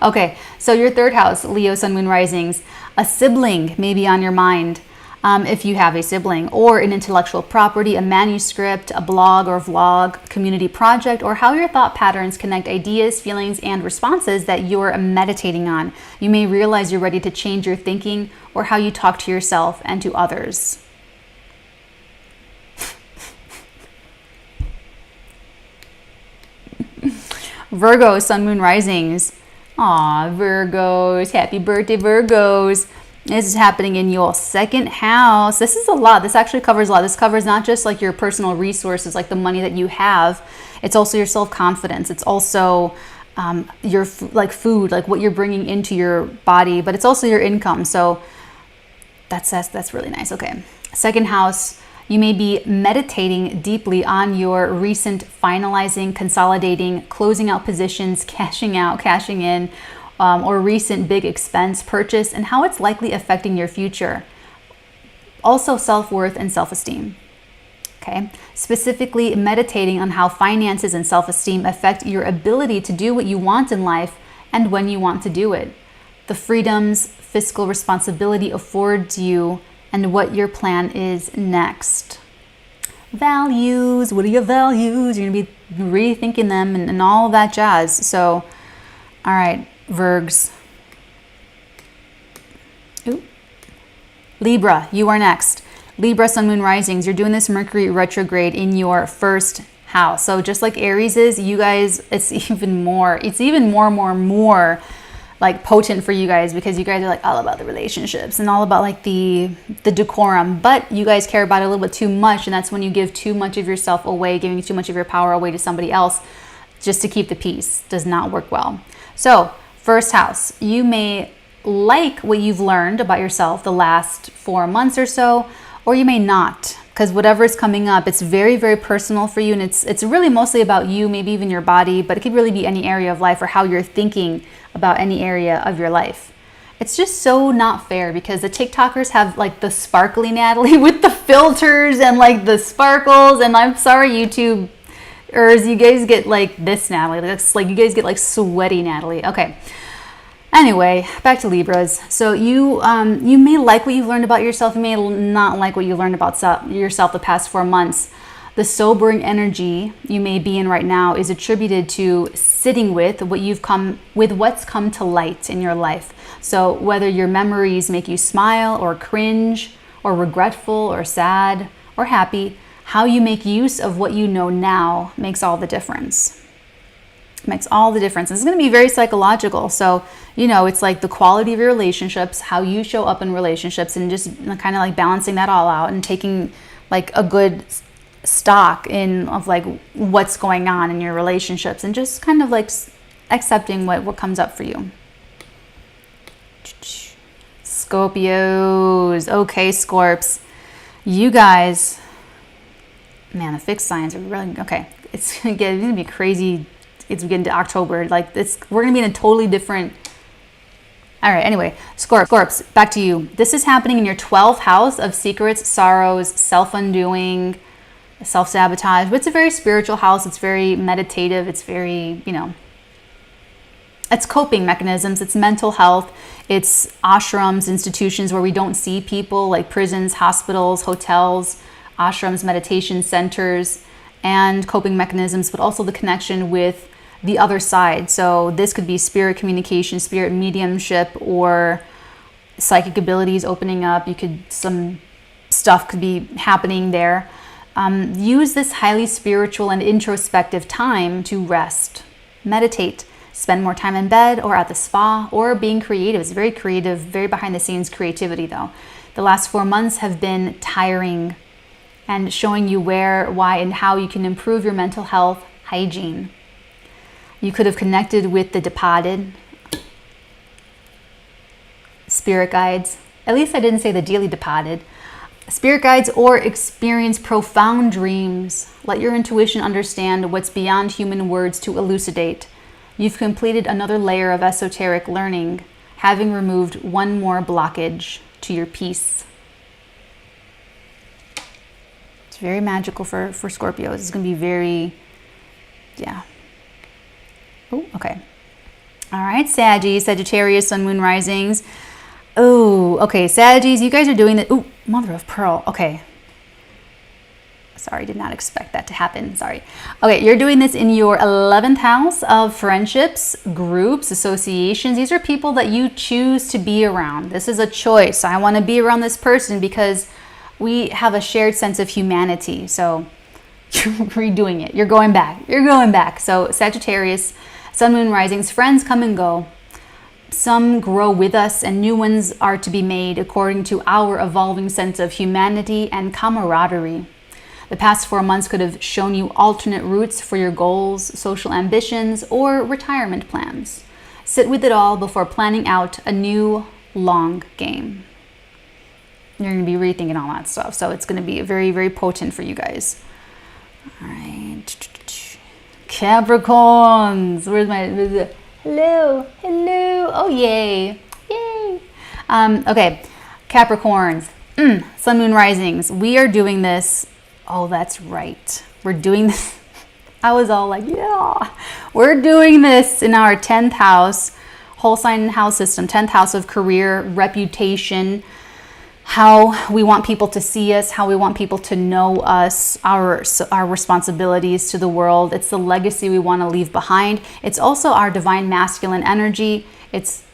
Okay, so your 3rd house, Leo, Sun, Moon, Risings. A sibling may be on your mind, if you have a sibling, or an intellectual property, a manuscript, a blog or vlog, community project, or how your thought patterns connect ideas, feelings, and responses that you're meditating on. You may realize you're ready to change your thinking or how you talk to yourself and to others. Virgo, Sun, Moon, Risings. Aw, Virgos. Happy birthday, Virgos. This is happening in your 2nd house. This is a lot. This actually covers a lot. This covers not just like your personal resources, like the money that you have. It's also your self-confidence. It's also your like food, like what you're bringing into your body, but it's also your income. So that's really nice. Okay. 2nd house. You may be meditating deeply on your recent finalizing, consolidating, closing out positions, cashing out, cashing in, or recent big expense purchase, and how it's likely affecting your future. Also self-worth and self-esteem. Okay. Specifically meditating on how finances and self-esteem affect your ability to do what you want in life and when you want to do it. The freedoms fiscal responsibility affords you, and what your plan is next. Values. What are your values? You're going to be rethinking them and all that jazz. So, all right, Virgs. Ooh. Libra, you are next. Libra, Sun, Moon, Risings. You're doing this Mercury retrograde in your first house. So just like Aries is, you guys, it's even more like potent for you guys, because you guys are like all about the relationships and all about like the decorum, but you guys care about it a little bit too much, and that's when you give too much of yourself away, giving too much of your power away to somebody else just to keep the peace. Does not work well. So first house, you may like what you've learned about yourself the last 4 months or so, or you may not, because whatever is coming up, it's very, very personal for you, and it's really mostly about you, maybe even your body, but it could really be any area of life or how you're thinking about any area of your life. It's just so not fair, because the TikTokers have like the sparkly Natalie with the filters and like the sparkles, and I'm sorry, YouTubers, you guys get like this Natalie. That's like, you guys get like sweaty Natalie. Okay. Anyway, back to Libras. So you may like what you've learned about yourself. You may not like what you learned about yourself the past 4 months. The sobering energy you may be in right now is attributed to sitting with what's come to light in your life. So whether your memories make you smile or cringe or regretful or sad or happy, how you make use of what you know now makes all the difference. Makes all the difference. It's going to be very psychological. So, it's like the quality of your relationships, how you show up in relationships, and just kind of like balancing that all out and taking like a good stock in of like what's going on in your relationships, and just kind of like accepting what comes up for you. Scorpios. Okay, Scorps. You guys, man, the fixed signs are really, okay. It's going to be crazy. It's getting to October. Like we're going to be in a totally different. All right. Anyway, Scorps, back to you. This is happening in your 12th house of secrets, sorrows, self-undoing, self-sabotage. But it's a very spiritual house. It's very meditative. It's very, it's coping mechanisms. It's mental health. It's ashrams, institutions where we don't see people, like prisons, hospitals, hotels, ashrams, meditation centers, and coping mechanisms, but also the connection with the other side. So this could be spirit communication, spirit mediumship, or psychic abilities opening up. Some stuff could be happening there. Use this highly spiritual and introspective time to rest, meditate, spend more time in bed or at the spa, or being creative. It's very creative, very behind the scenes creativity though. The last 4 months have been tiring and showing you where, why, and how you can improve your mental health hygiene. You could have connected with the departed, spirit guides. At least I didn't say the dearly departed. Spirit guides, or experience profound dreams. Let your intuition understand what's beyond human words to elucidate. You've completed another layer of esoteric learning, having removed one more blockage to your peace. It's very magical for Scorpios. It's going to be very, yeah. Oh, okay. All right, Sagittarius, Sun, Moon, Risings. Oh, okay, Sagittarius, you guys are doing the, oh, Mother of Pearl. Okay. Sorry, did not expect that to happen. Sorry. Okay, you're doing this in your 11th house of friendships, groups, associations. These are people that you choose to be around. This is a choice. I want to be around this person because we have a shared sense of humanity. So you're redoing it. You're going back. You're going back. So Sagittarius, Sun, Moon, Risings, friends come and go. Some grow with us, and new ones are to be made according to our evolving sense of humanity and camaraderie. The past 4 months could have shown you alternate routes for your goals, social ambitions, or retirement plans. Sit with it all before planning out a new long game. You're going to be rethinking all that stuff, so it's going to be very, very potent for you guys. All right. Capricorns. Where's my... Hello. Oh, yay. Okay. Capricorns. Sun, Moon, Risings. We are doing this. Oh, that's right. We're doing this. I was all like, yeah. We're doing this in our 10th house, whole sign house system, 10th house of career, reputation, how we want people to see us, how we want people to know us, our responsibilities to the world. It's the legacy we want to leave behind. It's also our divine masculine energy. It's,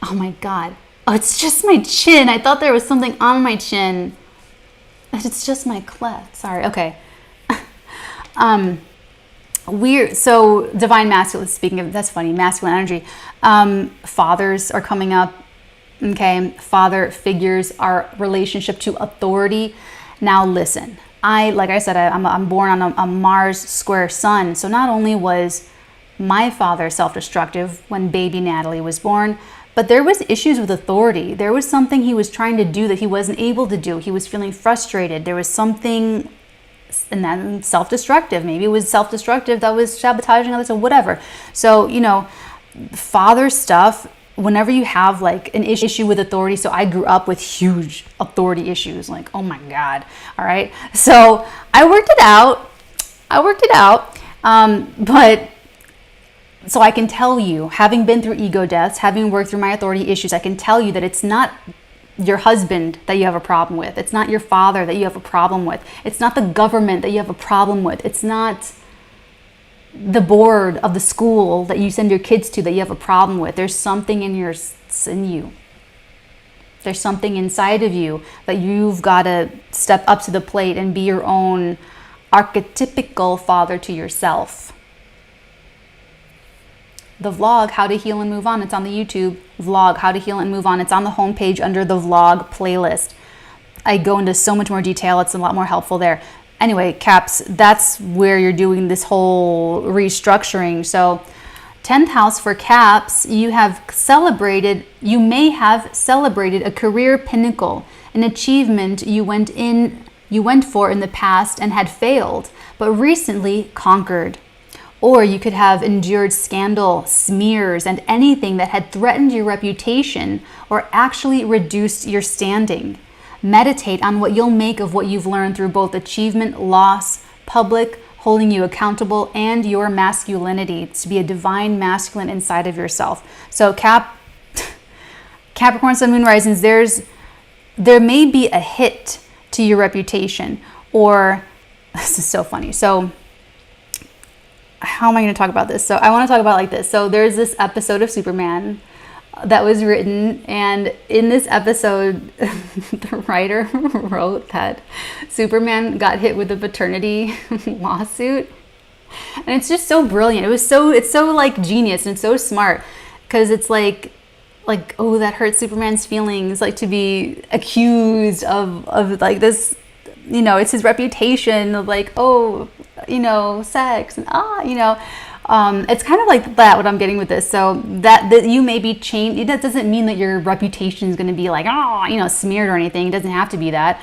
oh my God. Oh, it's just my chin. I thought there was something on my chin. It's just my cleft. Sorry. Okay. So divine masculine, speaking of, that's funny, masculine energy. Fathers are coming up. Okay. Father figures, our relationship to authority. Now listen, like I said, I'm born on a Mars square sun. So not only was my father self-destructive when baby Natalie was born, but there was issues with authority. There was something he was trying to do that he wasn't able to do. He was feeling frustrated. There was something, and then self-destructive. Maybe it was self-destructive that was sabotaging others or whatever. So, father stuff, whenever you have like an issue with authority. So I grew up with huge authority issues. Like, oh my God. All right. So I worked it out. But so I can tell you, having been through ego deaths, having worked through my authority issues, I can tell you that it's not your husband that you have a problem with. It's not your father that you have a problem with. It's not the government that you have a problem with. It's not the board of the school that you send your kids to that you have a problem with. There's something in you. There's something inside of you that you've got to step up to the plate and be your own archetypical father to yourself. The vlog, How to Heal and Move On, it's on the YouTube vlog, How to Heal and Move On. It's on the homepage under the vlog playlist. I go into so much more detail. It's a lot more helpful there. Anyway, Caps, that's where you're doing this whole restructuring. So 10th house for Caps, you may have celebrated a career pinnacle, an achievement you went for in the past and had failed, but recently conquered. Or you could have endured scandal, smears, and anything that had threatened your reputation or actually reduced your standing. Meditate on what you'll make of what you've learned through both achievement, loss, public, holding you accountable, and your masculinity, to be a divine masculine inside of yourself. So Capricorn, Sun, Moon, Risings, there may be a hit to your reputation, or this is so funny. So how am I going to talk about this? So I want to talk about like this. So there's this episode of Superman that was written, and in this episode, the writer wrote that Superman got hit with a paternity lawsuit, and it's just so brilliant. It's so like genius, and it's so smart, because it's like, oh, that hurts Superman's feelings, like to be accused of like this, it's his reputation of like, oh, sex and it's kind of like that, what I'm getting with this. So that you may be changed. That doesn't mean that your reputation is going to be like, smeared or anything. It doesn't have to be that.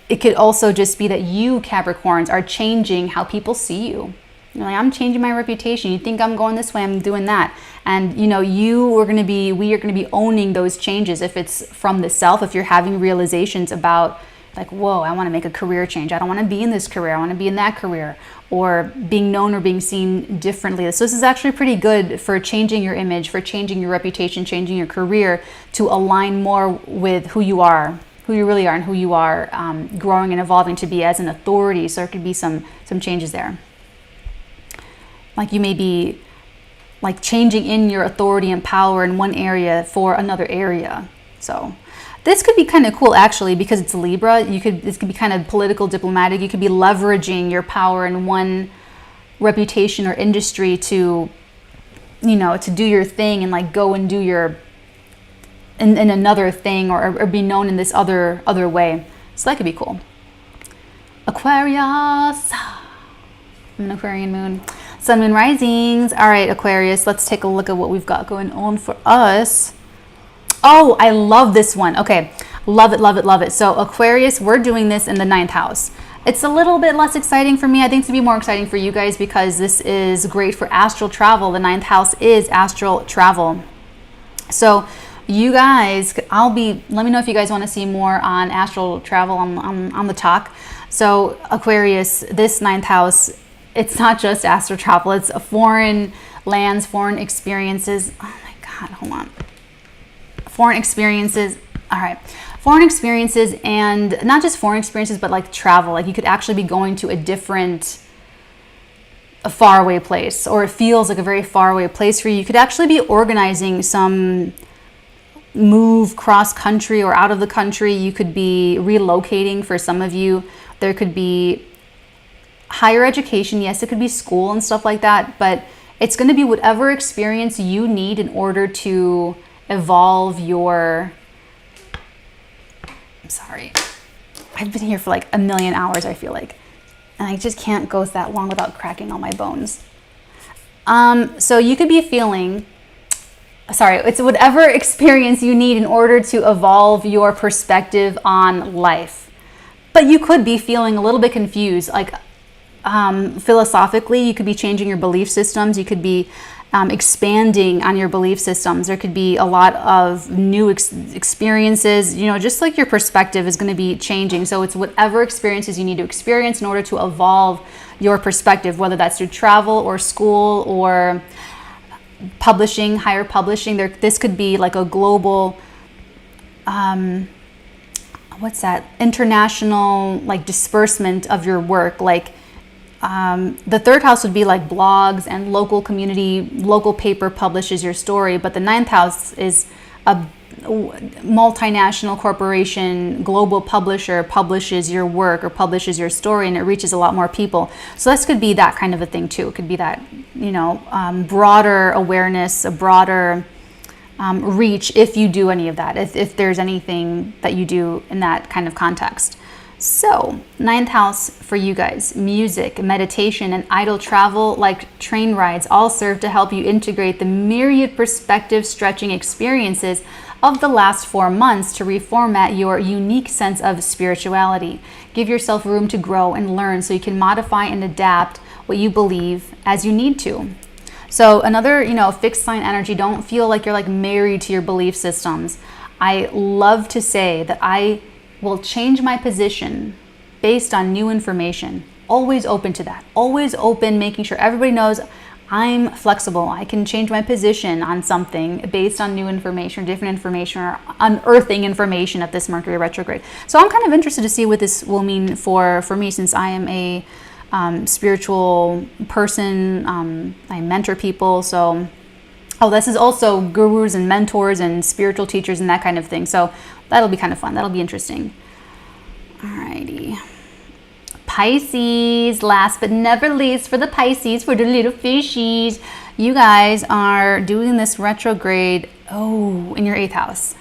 It could also just be that you, Capricorns, are changing how people see you. You're like, I'm changing my reputation. You think I'm going this way, I'm doing that. And we are going to be owning those changes. If it's from the self, if you're having realizations about like, whoa, I want to make a career change. I don't want to be in this career. I want to be in that career, or being known or being seen differently. So this is actually pretty good for changing your image, for changing your reputation, changing your career to align more with who you are, who you really are, and who you are growing and evolving to be as an authority. So there could be some changes there. Like you may be like changing in your authority and power in one area for another area. So this could be kind of cool, actually, because it's Libra. This could be kind of political, diplomatic. You could be leveraging your power in one reputation or industry to, to do your thing, and like go and do your in another thing, or be known in this other way. So that could be cool. Aquarius. I'm an Aquarian moon. Sun, Moon, Risings. All right, Aquarius. Let's take a look at what we've got going on for us. Oh, I love this one. Okay, love it, love it, love it. So Aquarius, we're doing this in the 9th house. It's a little bit less exciting for me. I think it's going to be more exciting for you guys, because this is great for astral travel. The 9th house is astral travel. So you guys, let me know if you guys want to see more on astral travel on the talk. So Aquarius, this 9th house, it's not just astral travel. It's foreign lands, foreign experiences. Oh my God, hold on. Foreign experiences. All right, foreign experiences, and not just foreign experiences, but like travel. Like you could actually be going to a faraway place, or it feels like a very faraway place for you. You could actually be organizing some move cross country or out of the country. You could be relocating for some of you. There could be higher education. Yes, it could be school and stuff like that, but it's going to be whatever experience you need in order to evolve your... I'm sorry. I've been here for like a million hours, I feel like. And I just can't go that long without cracking all my bones. So you could be feeling... Sorry, it's whatever experience you need in order to evolve your perspective on life. But you could be feeling a little bit confused. Like philosophically, you could be changing your belief systems. You could be expanding on your belief systems. There could be a lot of new experiences, you know, just like your perspective is going to be changing. So it's whatever experiences you need to experience in order to evolve your perspective, whether that's through travel or school or publishing, higher publishing. This could be like a global, international like disbursement of your work. Like the third house would be like blogs and local community, local paper publishes your story. But the ninth house is a multinational corporation, global publisher publishes your work or publishes your story, and it reaches a lot more people. So this could be that kind of a thing too. It could be that, you know, broader awareness, a broader reach if you do any of that, if there's anything that you do in that kind of context. So, ninth house for you guys, music, meditation, and idle travel like train rides all serve to help you integrate the myriad perspective stretching experiences of the last 4 months to reformat your unique sense of spirituality. Give yourself room to grow and learn so you can modify and adapt what you believe as you need to. So another, you know, fixed sign energy, don't feel like you're like married to your belief systems. I love to say that I will change my position based on new information. Always open to that. Always open, making sure everybody knows I'm flexible. I can change my position on something based on new information, or different information, or unearthing information at this Mercury retrograde. So I'm kind of interested to see what this will mean for me, since I am a spiritual person. I mentor people. So, this is also gurus and mentors and spiritual teachers and that kind of thing. So that'll be kind of fun. That'll be interesting. Alrighty. Pisces, last but never least for the Pisces, for the little fishies. You guys are doing this retrograde, in your 8th house.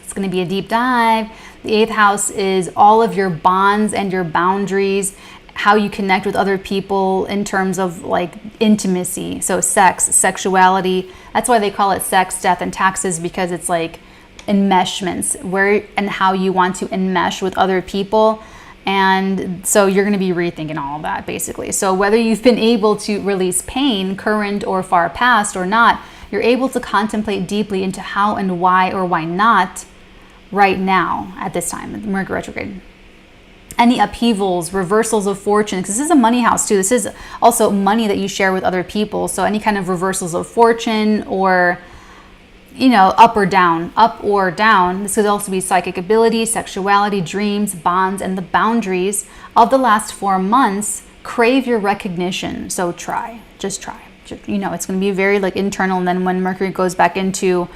It's going to be a deep dive. The 8th house is all of your bonds and your boundaries, how you connect with other people in terms of like intimacy. So sex, sexuality. That's why they call it sex, death, and taxes, because it's like enmeshments, where and how you want to enmesh with other people. And so you're going to be rethinking all of that, basically. So whether you've been able to release pain, current or far past, or not, you're able to contemplate deeply into how and why or why not right now at this time, Mercury retrograde. Any upheavals, reversals of fortune, because this is a money house too. This is also money that you share with other people. So any kind of reversals of fortune, or, you know, up or down. This could also be psychic ability, sexuality, dreams, bonds, and the boundaries of the last 4 months. Crave your recognition. So just try. You know, it's going to be very like internal. And then when Mercury goes back into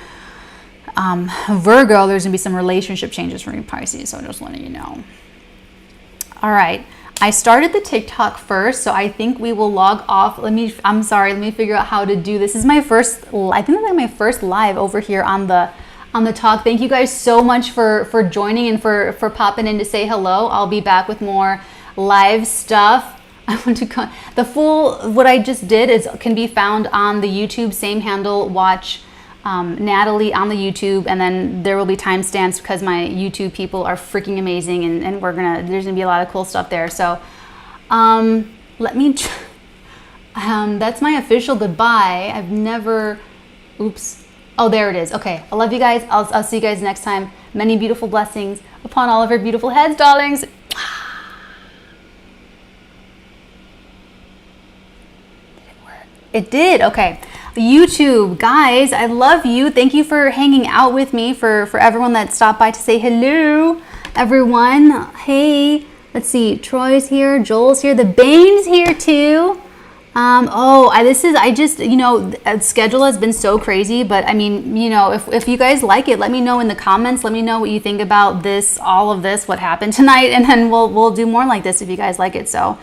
Virgo, there's going to be some relationship changes for you, Pisces. So just letting you know. All right, I started the TikTok first, so I think we will log off. Let me figure out how to do this. This is my first, I think it's like my first live over here on the talk. Thank you guys so much for joining and for popping in to say hello. I'll be back with more live stuff. I want to what I just did can be found on the YouTube, same handle, watch Natalie on the YouTube, and then there will be timestamps because my YouTube people are freaking amazing, and there's gonna be a lot of cool stuff there. So that's my official goodbye. There it is. Okay, I love you guys. I'll see you guys next time. Many beautiful blessings upon all of your beautiful heads, darlings. Did it work? It did. Okay. YouTube, guys, I love you. Thank you for hanging out with me, for everyone that stopped by to say hello, everyone. Hey, let's see, Troy's here, Joel's here, the Bane's here too. Schedule has been so crazy, but I mean, you know, if you guys like it, let me know in the comments. Let me know what you think about this, all of this, what happened tonight, and then we'll do more like this if you guys like it. So,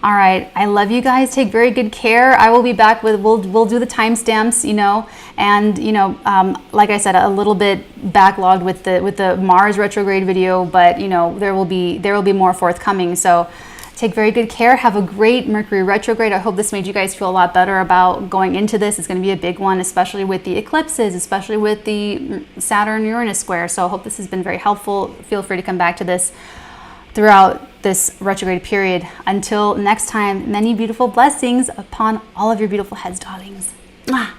all right, I love you guys. Take very good care. I will be back with we'll do the timestamps, you know, and you know, like I said, a little bit backlogged with the Mars retrograde video, but you know, there will be more forthcoming. So. Take very good care. Have a great Mercury retrograde. I hope this made you guys feel a lot better about going into this. It's going to be a big one, especially with the eclipses, especially with the Saturn-Uranus square. So I hope this has been very helpful. Feel free to come back to this throughout this retrograde period. Until next time, many beautiful blessings upon all of your beautiful heads, darlings. Mwah.